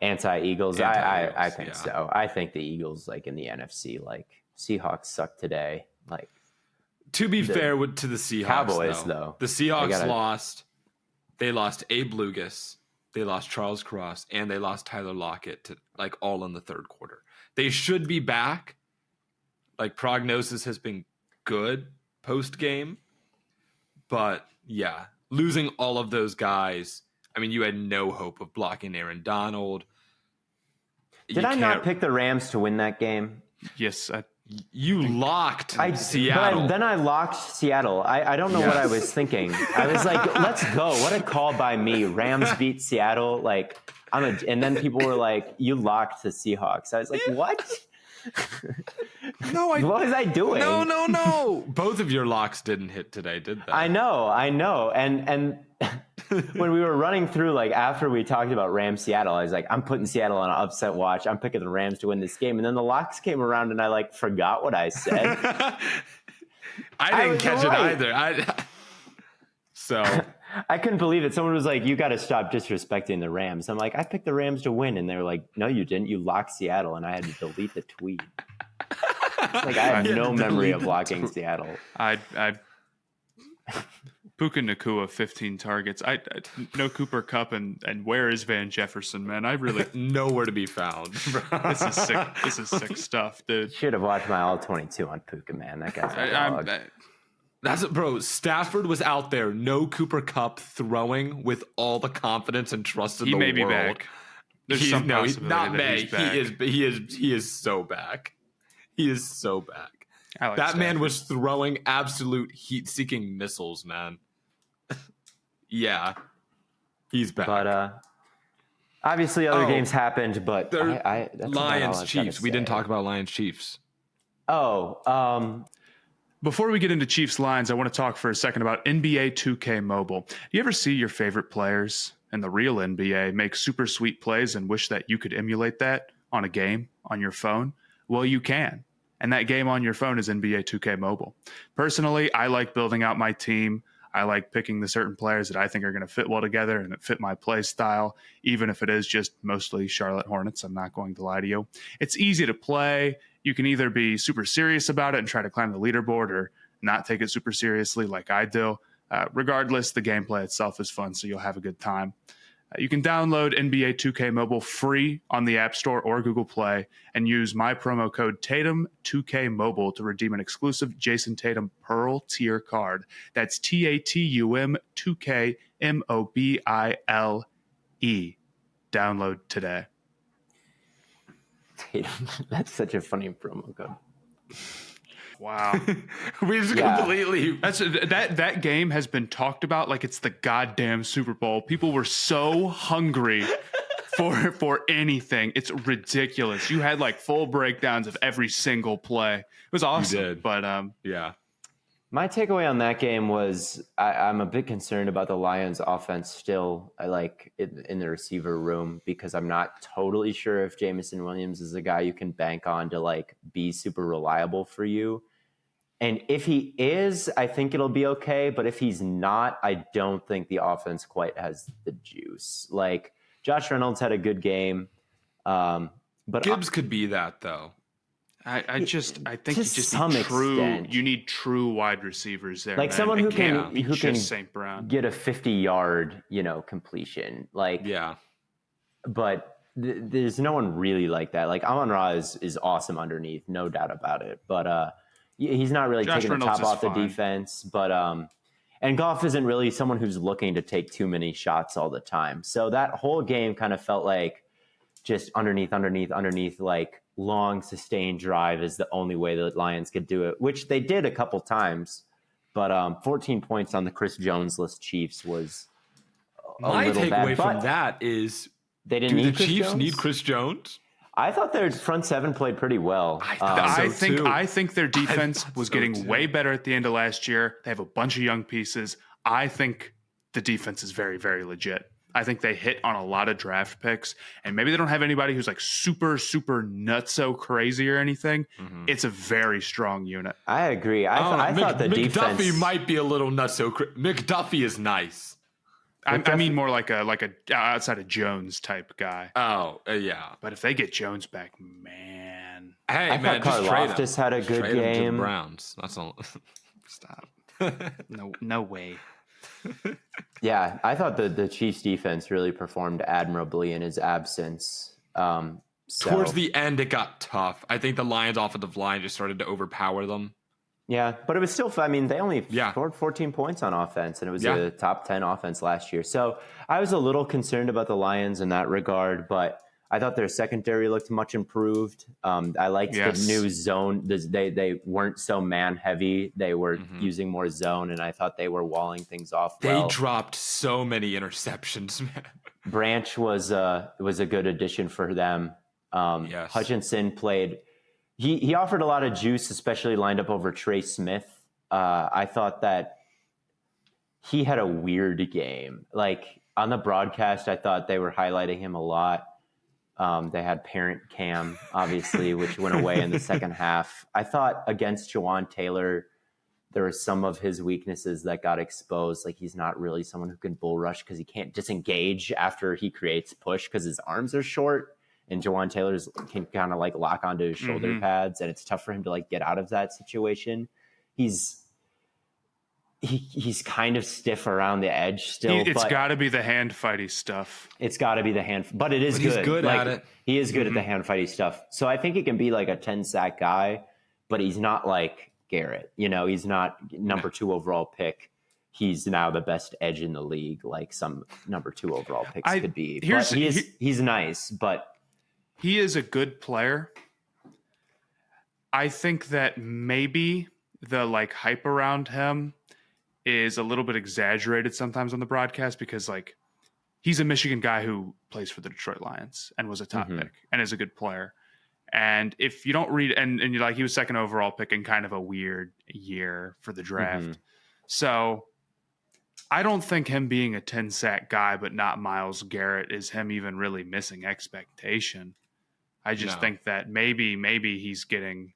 anti-Eagles. I think so. I think the Eagles, like in the NFC, like Seahawks suck today. Like, to be fair to the Seahawks, Cowboys though, the Seahawks lost. They lost Abe Lucas, they lost Charles Cross, and they lost Tyler Lockett to like all in the third quarter. They should be back. Like prognosis has been good post game, but yeah, losing all of those guys. I mean, you had no hope of blocking Aaron Donald. Did I not pick the Rams to win that game? Yes, you locked Seattle. But then I locked Seattle. I don't know what I was thinking. I was like, let's go. What a call by me. Rams beat Seattle. Like, and then people were like, you locked the Seahawks. I was like, what? What was I doing? No. Both of your locks didn't hit today, did they? I know. And when we were running through, like after we talked about Rams Seattle, I was like, I'm putting Seattle on an upset watch. I'm picking the Rams to win this game. And then the locks came around and I like forgot what I said. I didn't catch it either. I couldn't believe it. Someone was like, you got to stop disrespecting the Rams. I'm like, I picked the Rams to win. And they were like, no, you didn't. You locked Seattle. And I had to delete the tweet. Like, I have no memory of locking Seattle. Puka Nacua, 15 targets. I no Cooper Kupp and where is Van Jefferson, man? I really nowhere to be found. This is sick. This is sick stuff, dude. Should have watched my all 22 on Puka, man. That guy's a dog. That's it, bro. Stafford was out there, no Cooper Kupp, throwing with all the confidence and trust in the world. He may be back. There's some possibility not that may. he's back. He is so back. He is so back. Like that Stafford. man was throwing absolute heat-seeking missiles, man. Yeah, he's back. But obviously, other games happened. But that's Lions Chiefs. We didn't talk about Lions Chiefs. Before we get into Chiefs Lions, I want to talk for a second about NBA 2K Mobile. Do you ever see your favorite players in the real NBA make super sweet plays and wish that you could emulate that on a game on your phone? Well, you can. And that game on your phone is NBA 2K Mobile. Personally, I like building out my team. I like picking the certain players that I think are going to fit well together and that fit my play style, even if it is just mostly Charlotte Hornets. I'm not going to lie to you. It's easy to play. You can either be super serious about it and try to climb the leaderboard or not take it super seriously like I do. Regardless, the gameplay itself is fun, so you'll have a good time. You can download NBA 2K Mobile free on the App Store or Google Play and use my promo code Tatum2K Mobile to redeem an exclusive Jason Tatum Pearl tier card. That's TATUM 2K MOBILE. Download today. Tatum, that's such a funny promo code. Wow. We just completely. That game has been talked about like it's the goddamn Super Bowl. People were so hungry for anything. It's ridiculous. You had like full breakdowns of every single play. It was awesome. You did. But yeah. My takeaway on that game was I'm a bit concerned about the Lions offense still. I like in the receiver room because I'm not totally sure if Jameson Williams is a guy you can bank on to like be super reliable for you. And if he is, I think it'll be okay. But if he's not, I don't think the offense quite has the juice. Like Josh Reynolds had a good game. But Gibbs could be that though. I think you just need you need true wide receivers there. Like man. someone who can St. Brown. get a 50-yard, completion. Like yeah. But there's no one really like that. Like Amon-Ra is awesome underneath, no doubt about it. But he's not really taking the top off the defense. But and Goff isn't really someone who's looking to take too many shots all the time. So that whole game kind of felt like just underneath, like long sustained drive is the only way the Lions could do it, which they did a couple times. But 14 points on the Chris Jones-less Chiefs was My little bad. takeaway from But that is, they didn't do the need Chris Chiefs Jones? need Chris Jones? I thought their front seven played pretty well. I think their defense was getting too. way better at the end of last year. They have a bunch of young pieces. I think the defense is very, very legit. I think they hit on a lot of draft picks, and maybe they don't have anybody who's like super, super nutso crazy or anything. Mm-hmm. It's a very strong unit. I agree. I thought the defense. McDuffie might be a little nutso. McDuffie is nice. I mean more like a outside of Jones type guy. Oh, yeah. But if they get Jones back, man. Hey, I man, thought just trade him. Karlaftis had a good Trade him to the game. Browns. That's all. Stop. No way. Yeah, I thought the Chiefs defense really performed admirably in his absence. Towards the end, it got tough. I think the Lions' offensive line just started to overpower them. Yeah, but it was still, I mean, they only Yeah. scored 14 points on offense, and it was a top 10 offense last year. So I was a little concerned about the Lions in that regard, but I thought their secondary looked much improved. I liked the new zone. They weren't so man heavy. They were using more zone, and I thought they were walling things off well. They dropped so many interceptions, man. Branch was a good addition for them. Hutchinson played. He offered a lot of juice, especially lined up over Trey Smith. I thought that he had a weird game. Like on the broadcast, I thought they were highlighting him a lot. They had parent cam, obviously, which went away in the second half. I thought against Jawan Taylor, there were some of his weaknesses that got exposed. Like he's not really someone who can bull rush because he can't disengage after he creates push because his arms are short. And Jawan Taylor's can kind of like lock onto his shoulder pads, and it's tough for him to like get out of that situation. He's kind of stiff around the edge still. It's got to be the hand fighty stuff. It's got to be the hand, but it is good. He's good at it. He is good at the hand fighty stuff. So I think he can be like a 10 sack guy, but he's not like Garrett. You know, he's not number 2 overall pick. He's now the best edge in the league, like some number 2 overall picks could be. But he's nice, but he is a good player. I think that maybe the like hype around him is a little bit exaggerated sometimes on the broadcast because like he's a Michigan guy who plays for the Detroit Lions and was a top pick and is a good player. And if you don't read and you're like he was second overall pick in kind of a weird year for the draft. So I don't think him being a 10 sack guy but not Myles Garrett is him even really missing expectation. I just think that maybe he's getting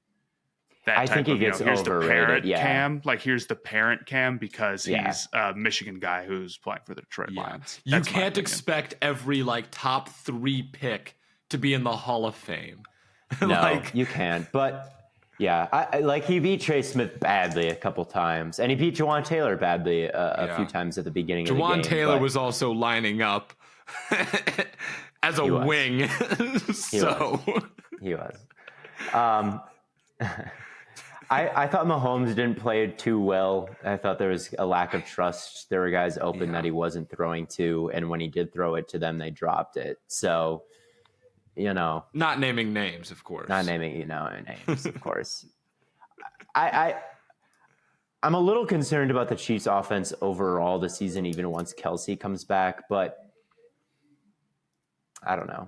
that I type think he of, gets here's the overrated, parent yeah. cam. Like, here's the parent cam because he's a Michigan guy who's playing for the Detroit Lions. You can't expect every, like, top 3 pick to be in the Hall of Fame. No, you can't. But, yeah, I he beat Trey Smith badly a couple times. And he beat Jawan Taylor badly a few times at the beginning of the game. Jawan Taylor was also lining up as a wing. He was. I thought Mahomes didn't play too well. I thought there was a lack of trust. There were guys open that he wasn't throwing to, and when he did throw it to them, they dropped it. So, you know, not naming names, of course. Not naming names, of course. I'm a little concerned about the Chiefs' offense overall this season, even once Kelsey comes back. But I don't know.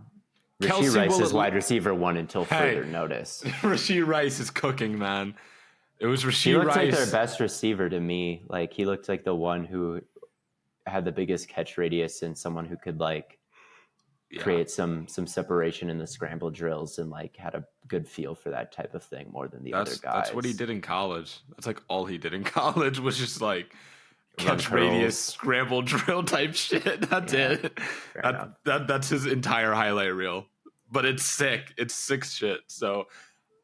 Rashee Rice is wide receiver 1 until further notice. Rashee Rice is cooking, man. It was Rashee Rice. He looked like their best receiver to me. Like he looked like the one who had the biggest catch radius and someone who could like create some separation in the scramble drills and like had a good feel for that type of thing more than the other guys. That's what he did in college. That's like all he did in college was just like catch radius, scramble drill type shit. That's it. That's his entire highlight reel. But it's sick. It's sick shit. So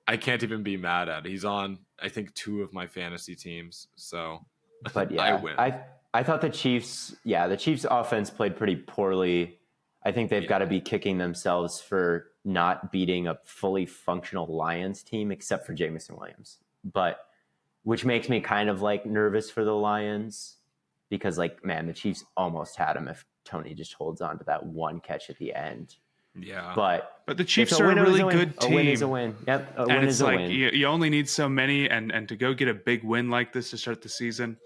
I can't even be mad at it. He's on, I think, 2 of my fantasy teams. So but yeah, I win. I thought the Chiefs offense played pretty poorly. I think they've got to be kicking themselves for not beating a fully functional Lions team except for Jameson Williams. But which makes me kind of like nervous for the Lions. Because, like, man, the Chiefs almost had him if Tony just holds on to that one catch at the end. Yeah. But the Chiefs are a really good team. A win is a win. Yep, a win is a win. You only need so many, and to go get a big win like this to start the season,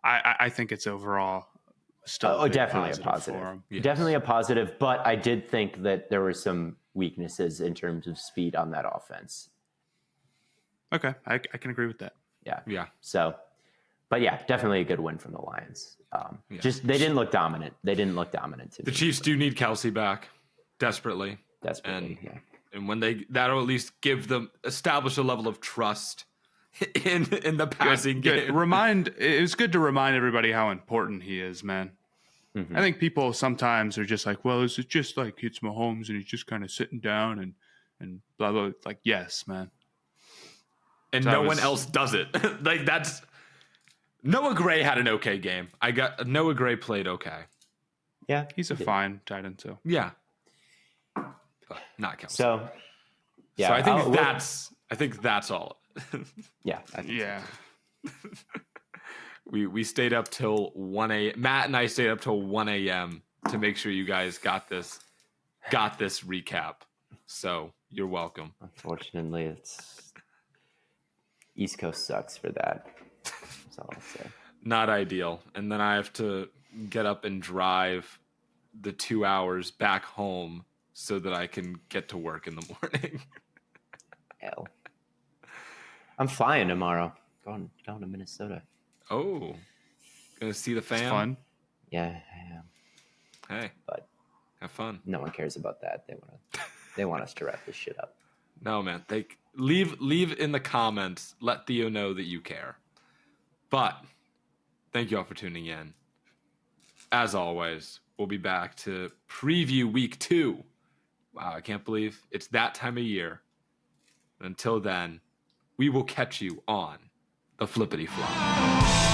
I think it's overall still definitely a for positive. him. Yes. Definitely a positive, but I did think that there were some weaknesses in terms of speed on that offense. Okay, I can agree with that. Yeah. So, but yeah, definitely a good win from the Lions. Yeah. Just they didn't look dominant. They didn't look dominant to The me. Chiefs do need Kelsey back desperately. Desperately, yeah. And when that'll at least establish a level of trust in the passing game. It was good to remind everybody how important he is, man. Mm-hmm. I think people sometimes are just like, well, is it just like it's Mahomes and he's just kind of sitting down and blah blah. Like, yes, man. And So no one else does it. Like that's Noah Gray had an okay game. Noah Gray played okay. Yeah, he's a fine tight end too. Yeah. But not Kelsey. So, yeah. So I think that's all. Yeah. I think Yeah. So. We stayed up till 1 a.m. Matt and I stayed up till 1 a.m. to make sure you guys got this recap. So you're welcome. Unfortunately, it's East Coast sucks for that. That's all I'll say. Not ideal. And then I have to get up and drive the 2 hours back home so that I can get to work in the morning. Hell. I'm flying tomorrow. Going to Minnesota. Oh, gonna see the fam? It's fun. Yeah, I am. Hey, But have fun. no one cares about that. They want us to wrap this shit up. No, man. They leave in the comments. Let Theo know that you care. But thank you all for tuning in. As always, we'll be back to preview week 2. Wow, I can't believe it's that time of year. Until then, we will catch you on the flippity flop.